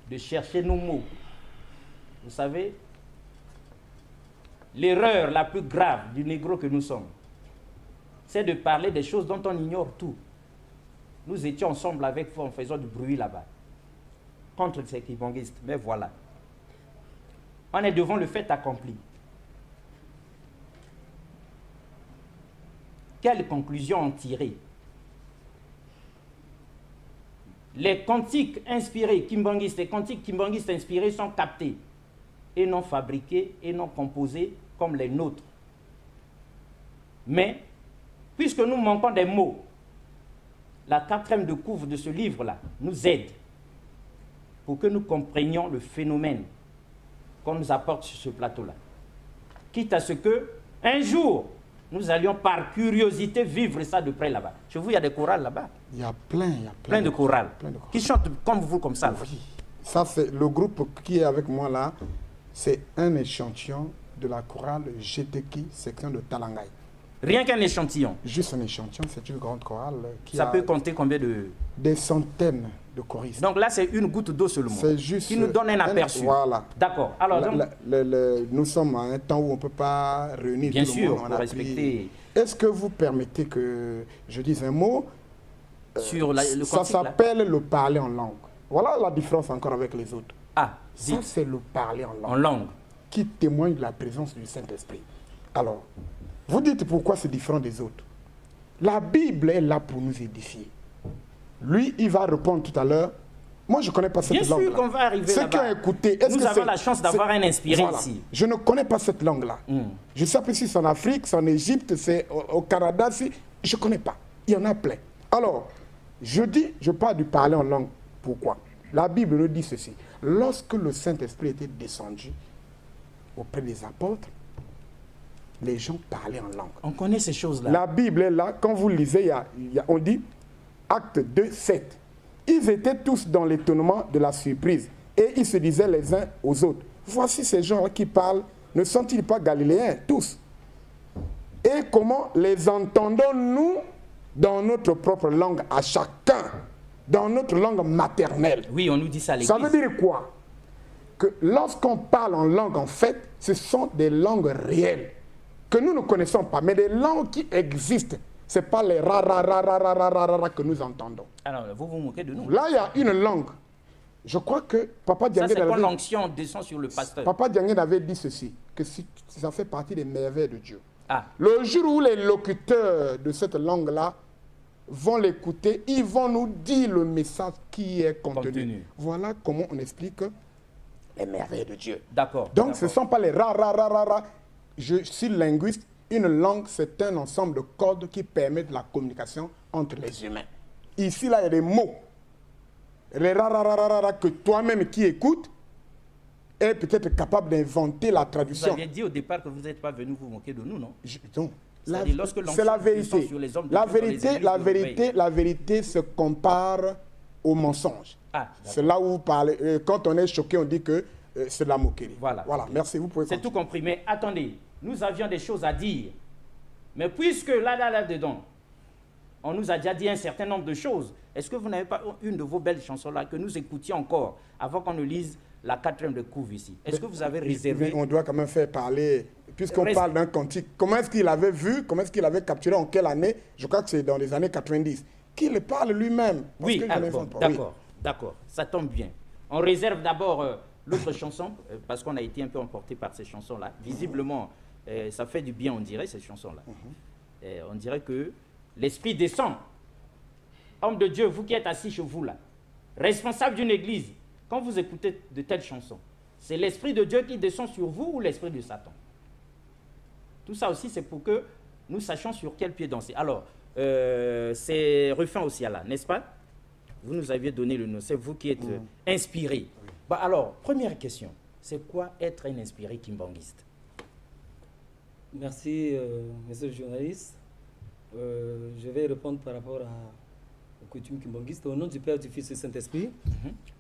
de chercher nos mots. Vous savez, l'erreur la plus grave du négro que nous sommes, c'est de parler des choses dont on ignore tout. Nous étions ensemble avec vous en faisant du bruit là-bas, contre ces kibonguistes, mais voilà. On est devant le fait accompli. Quelle conclusion en tirer? Les cantiques inspirés kimbanguistes, les cantiques kimbanguistes inspirés sont captés et non fabriqués et non composés comme les nôtres. Mais, puisque nous manquons des mots, la 4e de couvre de ce livre-là nous aide pour que nous comprenions le phénomène qu'on nous apporte sur ce plateau-là. Quitte à ce que, un jour, nous allions par curiosité vivre ça de près là-bas. Chez vous, il y a des chorales là-bas. Il y a plein de chorales. Qui chantent comme vous, comme ça. Oui. Ça, c'est le groupe qui est avec moi là. C'est un échantillon de la chorale Jeteki, section de Talangay. Rien qu'un échantillon. Juste un échantillon, c'est une grande chorale qui ça peut compter combien de... Des centaines de choristes. Donc là, c'est une goutte d'eau seulement. C'est juste... Qui nous donne un aperçu. Voilà. D'accord. Alors, donc... nous sommes à un temps où on ne peut pas réunir bien tout sûr, le monde. Pour respecter... Est-ce que vous permettez que je dise un mot sur le ça s'appelle le parler en langue. Voilà la différence encore avec les autres. Ah, ça c'est le parler en langue. En langue. Qui témoigne de la présence du Saint-Esprit. Alors, vous dites pourquoi c'est différent des autres. La Bible est là pour nous édifier. Lui, il va répondre tout à l'heure. Moi, je ne connais pas cette langue. Bien sûr qu'on va arriver là-bas. Ceux qui ont écouté, nous avons la chance d'avoir un inspiré ici. Je ne connais pas cette langue-là. Je sais pas si c'est en Afrique, c'est en Égypte, c'est au Canada. Je ne connais pas. Il y en a plein. Alors, je parle du parler en langue. Pourquoi? La Bible nous dit ceci. Lorsque le Saint-Esprit était descendu auprès des apôtres, les gens parlaient en langue. On connaît ces choses-là. La Bible est là. Quand vous lisez, on dit Acte 2, 7. Ils étaient tous dans l'étonnement de la surprise et ils se disaient les uns aux autres. Voici ces gens qui parlent, ne sont-ils pas galiléens, tous? Et comment les entendons-nous dans notre propre langue à chacun, dans notre langue maternelle? Oui, on nous dit ça à l'église. Ça veut dire quoi? Que lorsqu'on parle en langue, en fait, ce sont des langues réelles que nous ne connaissons pas, mais des langues qui existent. Ce n'est pas les ra que nous entendons. Alors, vous vous moquez de nous. Là, il y a une langue. Je crois que Papa Dianguène avait... Ça, c'est quand l'onction descend sur le pasteur. Papa Dianguène avait dit ceci, que ça fait partie des merveilles de Dieu. Ah. Le jour où les locuteurs de cette langue-là vont l'écouter, ils vont nous dire le message qui est contenu. Voilà comment on explique les merveilles de Dieu. D'accord. Donc, ce ne sont pas les ra. je suis linguiste. Une langue, c'est un ensemble de codes qui permettent la communication entre les humains. Ici, là, il y a des mots. Que toi-même qui écoutes est peut-être capable d'inventer la Vous traduction. aviez dit au départ que vous n'êtes pas venu vous moquer de nous, non? Donc, C'est-à-dire, lorsque l'on c'est la fait le sang vérité. sur les hommes de La Dieu dans les vérité, églises la de vérité, Roubaix. la vérité se compare au mensonge. Ah, d'accord. C'est là où vous parlez. Quand on est choqué, on dit que c'est de la moquerie. Voilà. Merci, vous pouvez C'est continuer. tout compris. Mais attendez, nous avions des choses à dire. Mais puisque là-dedans, on nous a déjà dit un certain nombre de choses, est-ce que vous n'avez pas une de vos belles chansons-là que nous écoutions encore avant qu'on ne lise la 4e de couve ici? Est-ce que vous avez réservé? Mais on doit quand même faire parler, puisqu'on Reste- parle d'un cantique. Comment est-ce qu'il avait vu, comment est-ce qu'il avait capturé, en quelle année? Je crois que c'est dans les années 90. Qu'il parle lui-même. Parce Oui, que je ah, n'invente bon, pas. Oui. d'accord, d'accord, ça tombe bien. On réserve d'abord l'autre chanson, parce qu'on a été un peu emporté par ces chansons-là. Visiblement, ça fait du bien, on dirait, ces chansons-là. On dirait que l'Esprit descend. Homme de Dieu, vous qui êtes assis chez vous là, responsable d'une église, quand vous écoutez de telles chansons, c'est l'Esprit de Dieu qui descend sur vous ou l'Esprit de Satan? Tout ça aussi, c'est pour que nous sachions sur quel pied danser. Alors, c'est Rufin Osiala, n'est-ce pas? Vous nous aviez donné le nom, c'est vous qui êtes inspiré. Bah alors, première question, c'est quoi être un inspiré kimbanguiste? Merci, monsieur le journaliste. Je vais répondre par rapport aux coutumes kimbongistes. Au nom du Père, du Fils et du Saint-Esprit,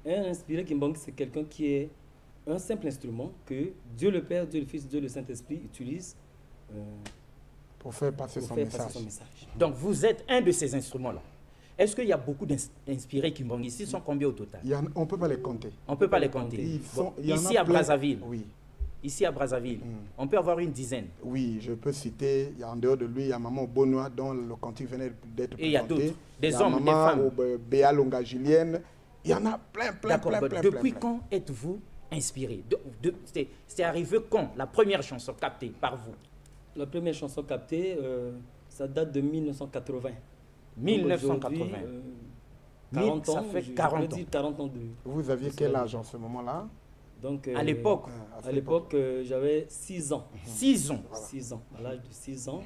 un inspiré kimbangiste, c'est quelqu'un qui est un simple instrument que Dieu le Père, Dieu le Fils, Dieu le Saint-Esprit utilisent Pour faire passer pour son faire message. passer son message. Donc, vous êtes un de ces instruments-là. Est-ce qu'il y a beaucoup d'inspirés kimbanguistes? Ils sont combien au total? On ne peut pas les compter. On ne peut pas les compter. Bon, ici à Brazzaville, ici à Brazzaville, on peut avoir une dizaine. Oui, je peux citer, en dehors de lui, il y a Maman Bonois dont le cantique venait d'être présenté. Et il y a d'autres, des Il y a hommes, des Maman femmes. Béa Longa Julienne. Il y en a plein. D'accord, plein. depuis quand êtes-vous inspiré? C'est arrivé quand la première chanson captée par vous? La première chanson captée, ça date de 1980. 1980. 40 ans, ça fait je 40 peux ans. dire 40 ans de... Vous aviez quel âge en ce moment-là? Donc, À l'époque, à l'époque, j'avais 6 ans. 6 ans. 6 ans, à l'âge de 6 ans.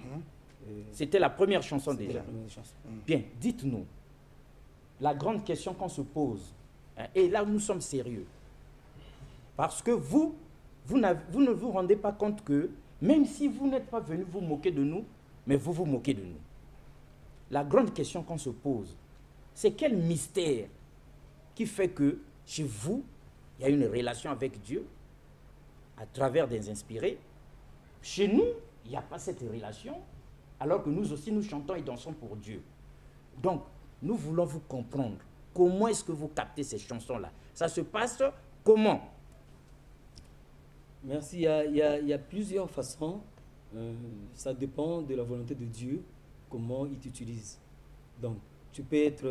C'était la première chanson C'était déjà. la première chanson. Bien, dites-nous, la grande question qu'on se pose, hein, et là nous sommes sérieux, parce que vous ne vous rendez pas compte que, même si vous n'êtes pas venu vous moquer de nous, mais vous vous moquez de nous. La grande question qu'on se pose, c'est quel mystère qui fait que chez vous, il y a une relation avec Dieu à travers des inspirés. Chez nous, il n'y a pas cette relation, alors que nous aussi, nous chantons et dansons pour Dieu. Donc, nous voulons vous comprendre. Comment est-ce que vous captez ces chansons-là? Ça se passe comment? Merci. Il y a plusieurs façons. Ça dépend de la volonté de Dieu, comment il t'utilise. Donc, tu peux être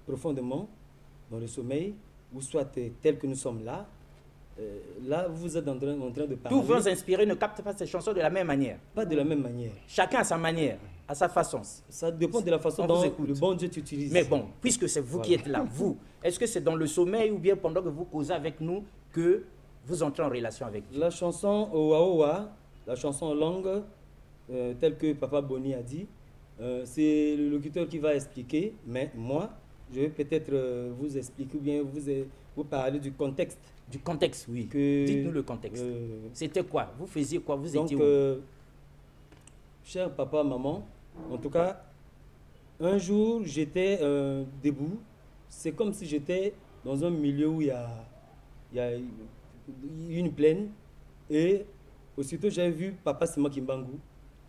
profondément dans le sommeil, ou soit tel que nous sommes là. Là, vous êtes en train de parler. Tous vos inspirés ne captent pas ces chansons de la même manière. Pas de la même manière. Chacun à sa manière, à sa façon. Ça dépend de la façon On dont vous écoute. le bon Dieu t'utilise. Mais bon, puisque c'est vous qui êtes là, vous, est-ce que c'est dans le sommeil ou bien pendant que vous causez avec nous que vous entrez en relation avec Dieu? La chanson Owa Owa, la chanson longue, telle que Papa Boni a dit, c'est le locuteur qui va expliquer, mais moi, je vais peut-être vous expliquer ou bien vous parler du contexte. Du contexte, oui. Que, dites-nous le contexte. C'était quoi? Vous faisiez quoi? Vous donc, étiez où? cher papa, maman, en tout cas, un jour, j'étais debout. C'est comme si j'étais dans un milieu où il y a une plaine. Et aussitôt, j'avais vu Papa Sima Kimbangu,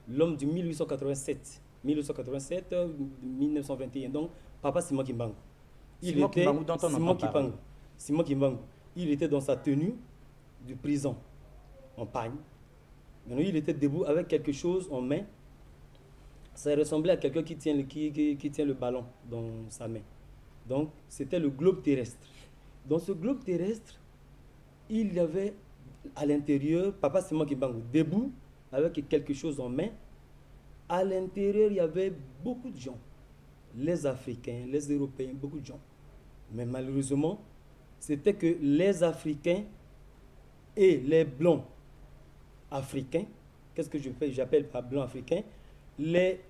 l'homme de 1887. 1921. Donc, Papa Sima Kimbangu. Sima Kimbangu dont on entend parler. Sima Kimbangu. Il était dans sa tenue de prison, en pagne. Maintenant, il était debout avec quelque chose en main. Ça ressemblait à quelqu'un qui tient le ballon dans sa main. Donc, c'était le globe terrestre. Dans ce globe terrestre, il y avait à l'intérieur, Papa Sima Kimbangu, debout, avec quelque chose en main. À l'intérieur, il y avait beaucoup de gens. Les Africains, les Européens, beaucoup de gens. Mais malheureusement, c'était que les Africains et les Blancs africains qu'est-ce que j'appelle par blanc africain? Les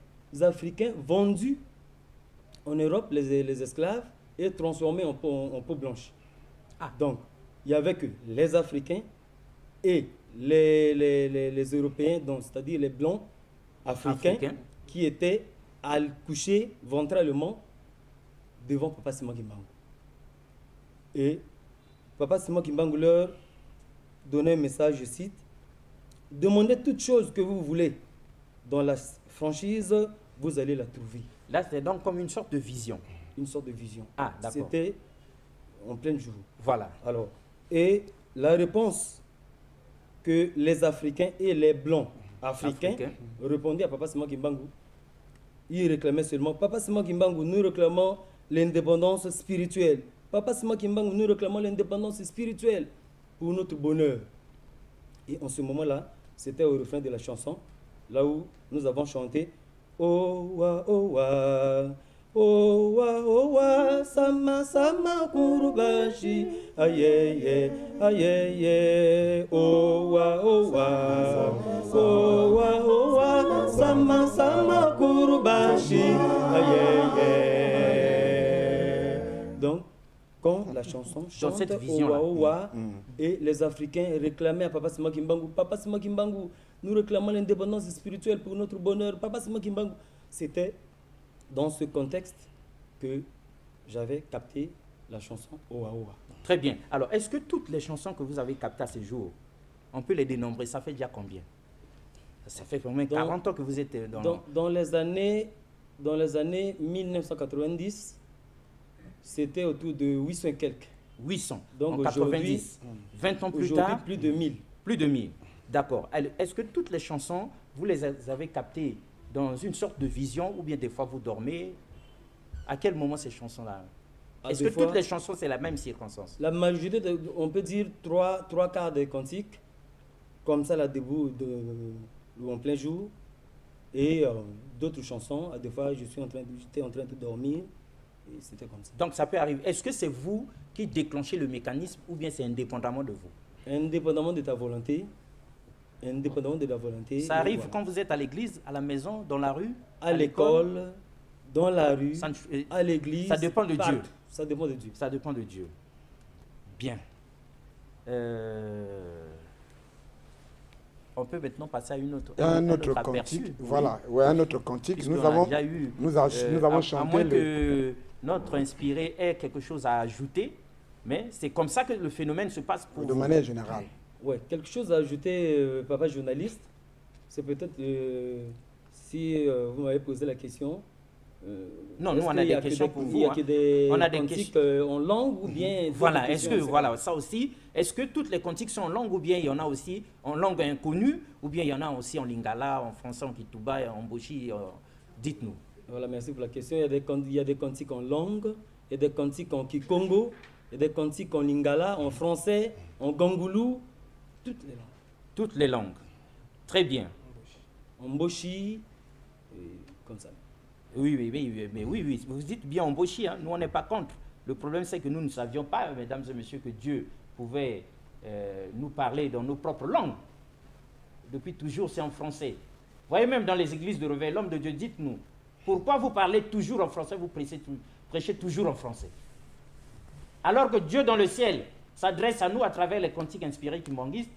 Africains vendus en Europe, les esclaves, et transformés en peau blanche. Ah. Donc, il y avait que les Africains et les Européens, c'est-à-dire les blancs africains, qui étaient à coucher ventralement devant Papa Simon Kimbangu. Et Papa Simon Kimbangu leur donnait un message, je cite, « Demandez toute chose que vous voulez. Dans la franchise, vous allez la trouver. » Là, c'est donc comme une sorte de vision. Une sorte de vision. Ah, d'accord. C'était en plein jour. Voilà. Alors, et la réponse que les Africains et les Blancs africains répondaient à Papa Simon Kimbangu, ils réclamaient seulement, Papa Simon Kimbangu, nous réclamons l'indépendance spirituelle. Papa Simon Kimbangu, nous réclamons l'indépendance spirituelle pour notre bonheur. Et en ce moment-là, c'était au refrain de la chanson, là où nous avons chanté Oh wa oh wa oh wa oh wa sama sama kurubashi ayeye ayeye oh wa oh wa oh wa oh wa sama sama kurubashi ayeye. Donc quand la chanson chante Owa Owa et les Africains réclamaient à Papa Simon Kimbangu, Papa Simon Kimbangu, nous réclamons l'indépendance spirituelle pour notre bonheur, Papa Simon Kimbangu. C'était dans ce contexte que j'avais capté la chanson Owa Owa. Très bien. Alors, est-ce que toutes les chansons que vous avez captées à ce jour, on peut les dénombrer? Ça fait déjà combien? Ça fait combien? 40 ans que vous êtes dans les années 1990, c'était autour de 800 et quelques. 800. Donc en 90, 20 ans plus tard, plus de 1000. Plus de 1000. D'accord. Est-ce que toutes les chansons, vous les avez captées dans une sorte de vision ou bien des fois vous dormez? À quel moment ces chansons-là? Est-ce que toutes les chansons, c'est la même circonstance? La majorité, on peut dire trois quarts des cantiques, comme ça, là, debout, en plein jour. Et d'autres chansons, des fois, j'étais en train de dormir. Et c'était comme ça. Donc ça peut arriver. Est-ce que c'est vous qui déclenchez le mécanisme ou bien c'est indépendamment de vous? Indépendamment de ta volonté. Indépendamment de la volonté. Ça arrive voilà. Quand vous êtes à l'église, à la maison, dans la rue, à l'école, dans la rue, à l'église. Ça dépend de Dieu. Ça dépend de Dieu. Ça dépend de Dieu. Bien. On peut maintenant passer à un autre cantique. Voilà, ouais, un autre cantique. Nous avons chanté. À moins que notre inspiré ait quelque chose à ajouter, mais c'est comme ça que le phénomène se passe pour de manière générale. Ouais, quelque chose à ajouter, papa journaliste, c'est peut-être si vous m'avez posé la question. Non, nous on a des questions pour vous. Il y a que des cantiques en langue ou bien. Voilà, est-ce que voilà ça aussi, est-ce que toutes les cantiques sont en langue ou bien il y en a aussi en langue inconnue ou bien il y en a aussi en lingala, en français, en kituba, en boshi, dites-nous. Voilà, merci pour la question. Il y a des cantiques en langue, il y a des cantiques en kikongo, il y a des cantiques en lingala, en français, en gangoulou, toutes les langues. Toutes les langues. Très bien. En boshi, comme ça. Oui, vous dites bien en boshi, hein. Nous on n'est pas contre. Le problème c'est que nous ne savions pas, mesdames et messieurs, que Dieu pouvait nous parler dans nos propres langues. Depuis toujours c'est en français. Vous voyez même dans les églises de réveil, l'homme de Dieu, dites-nous, pourquoi vous parlez toujours en français, vous prêchez toujours en français? Alors que Dieu dans le ciel s'adresse à nous à travers les cantiques inspirés kimbanguistes,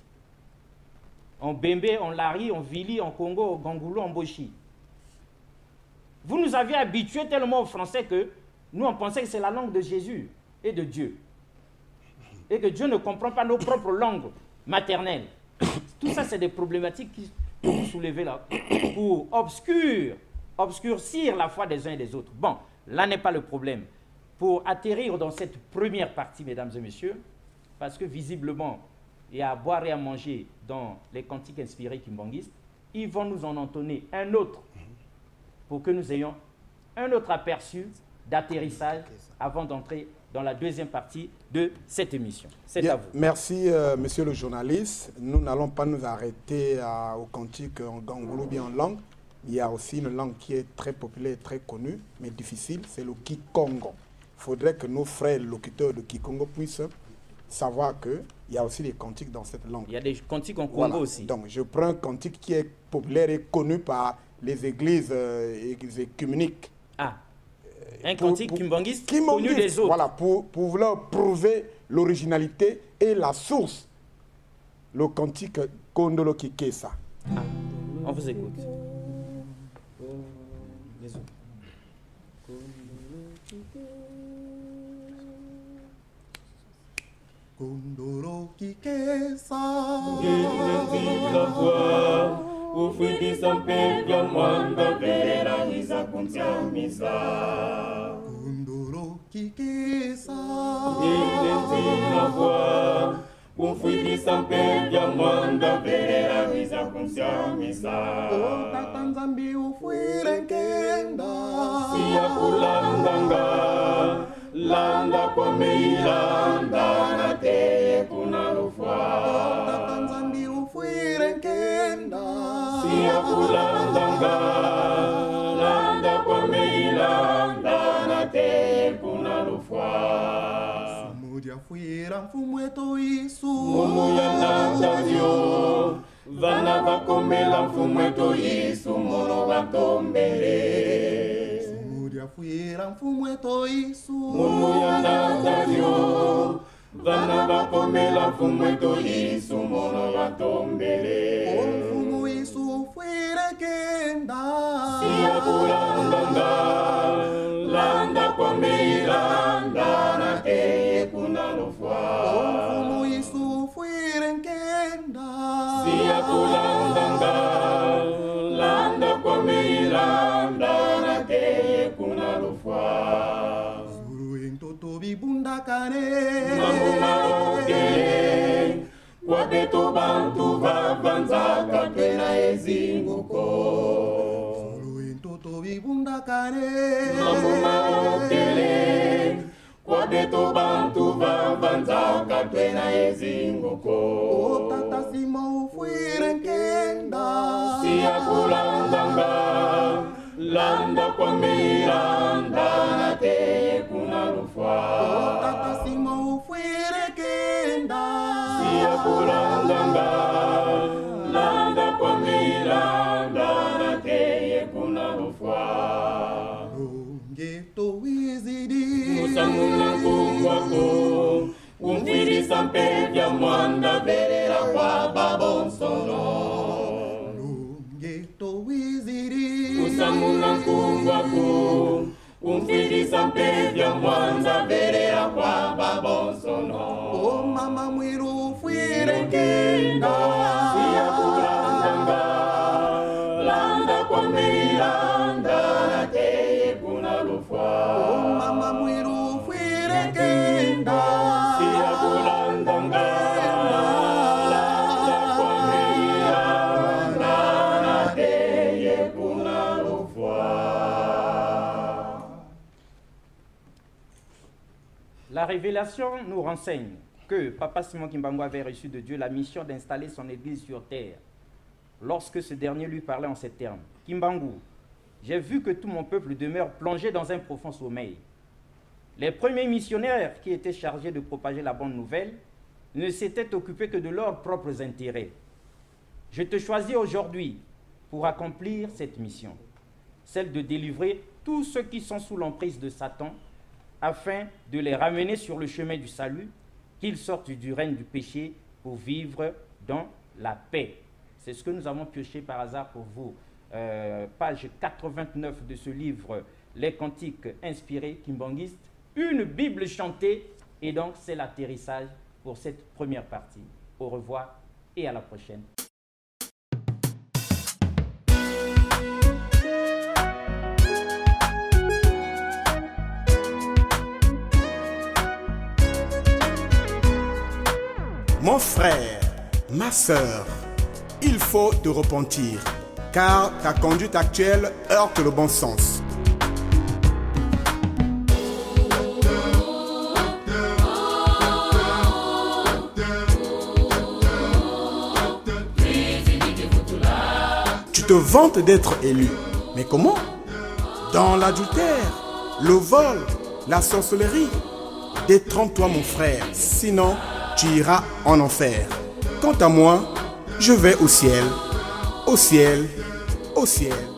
en Bembe, en Lari, en Vili, en Congo, en Gangoulou, en Boshi. Vous nous aviez habitués tellement au français que nous, on pensait que c'est la langue de Jésus et de Dieu. Et que Dieu ne comprend pas nos propres langues maternelles. Tout ça, c'est des problématiques que vous soulevez là pour obscurcir la foi des uns et des autres. Bon, là n'est pas le problème. Pour atterrir dans cette première partie, mesdames et messieurs, parce que visiblement, il y a à boire et à manger dans les cantiques inspirés kimbanguistes, ils vont nous en entonner un autre pour que nous ayons un autre aperçu d'atterrissage avant d'entrer dans la deuxième partie de cette émission. C'est à vous. Merci, monsieur le journaliste. Nous n'allons pas nous arrêter au cantique en gangoulou ou bien en langue. Il y a aussi une langue qui est très populaire, très connue, mais difficile, c'est le Kikongo. Il faudrait que nos frères locuteurs de Kikongo puissent savoir qu'il y a aussi des cantiques dans cette langue. Il y a des cantiques en Congo Voilà. aussi. Donc, je prends un cantique qui est populaire et connu par les églises écuméniques. Ah, un cantique kimbangiste connu Kimbangiste, des autres. Voilà, pour vouloir prouver l'originalité et la source. Le cantique Kondolo Kikesa. Ah, on vous écoute. Les autres. Kondoro Kikesa. la voix, ufiti sampevya mwanga vera iza kuntiamiza. Kondoro Kikesa. La voix, ufiti sampevya mwanga vera iza kuntiamiza. Tata Nzambi ufwire nkenda. Siya kulandanga, landa kwa meilanda na teye kuna lufwa. Tata Nzambi ufwire nkenda. Siya kulandanga, landa kwa meilanda na teye kuna lufwa. Mudia fwira mfumu wetu Yesu. Munu ya nandavyo, vana vakomela mfumu wetu Yesu mono vatombele. Mudia fwira mfumu wetu Yesu. Munu ya nandavyo, vana vakomela mfumu wetu Yesu mono vatombele. Mfumu Yesu ufwire nkenda. Siya kulandanga, landa kwa meilanda na teye kuna lufwa. Mfumu Yesu ufwire nkenda. Siya kulandanga, landa kwa meilanda na teye kuna lufwa. Zuru entoto bibundakane. Mambo maokele, kwa beto bantu vavanzaka twena ezinguko. Zuru entoto bibundakane. Mambo maokele, kwa beto bantu vavanzaka twena ezinguko. Tata Sima ufwire nkenda. Siya kulandanga, landa kwa meilanda na teye kuna lufwa. Tata Sima ufwire nkenda. Siya kulandanga, landa kwa meilanda na teye kuna lufwa. Longeto wizidi. Musamuna kumwako, umfirisa mpevya mwanda verera kwa babonsono. Longeto wizidi. Musamuna kumwako, umfirisa mpevya mwanda verera kwa babonsono. O mama mwiru ufwire nkenda. Siya kulandanga, landa kwa meilanda na teye kuna lufwa. Mama mwiru ufwire nkenda. Siya kulandanga, landa kwa meilanda na teye kuna lufwa. La révélation nous renseigne que Papa Simon Kimbangu avait reçu de Dieu la mission d'installer son église sur terre. Lorsque ce dernier lui parlait en ces termes, « Kimbangu, j'ai vu que tout mon peuple demeure plongé dans un profond sommeil. Les premiers missionnaires qui étaient chargés de propager la bonne nouvelle ne s'étaient occupés que de leurs propres intérêts. Je te choisis aujourd'hui pour accomplir cette mission, celle de délivrer tous ceux qui sont sous l'emprise de Satan, afin de les ramener sur le chemin du salut, qu'ils sortent du règne du péché pour vivre dans la paix. » C'est ce que nous avons pioché par hasard pour vous. Page 89 de ce livre, Les Cantiques inspirés kimbanguistes, une Bible chantée. Et donc, c'est l'atterrissage pour cette première partie. Au revoir et à la prochaine. Mon frère, ma sœur, il faut te repentir, car ta conduite actuelle heurte le bon sens. Tu te vantes d'être élu, mais comment? Dans l'adultère, le vol, la sorcellerie. Détrompe-toi mon frère, sinon tu iras en enfer. Quant à moi, je vais au ciel, au ciel, au ciel.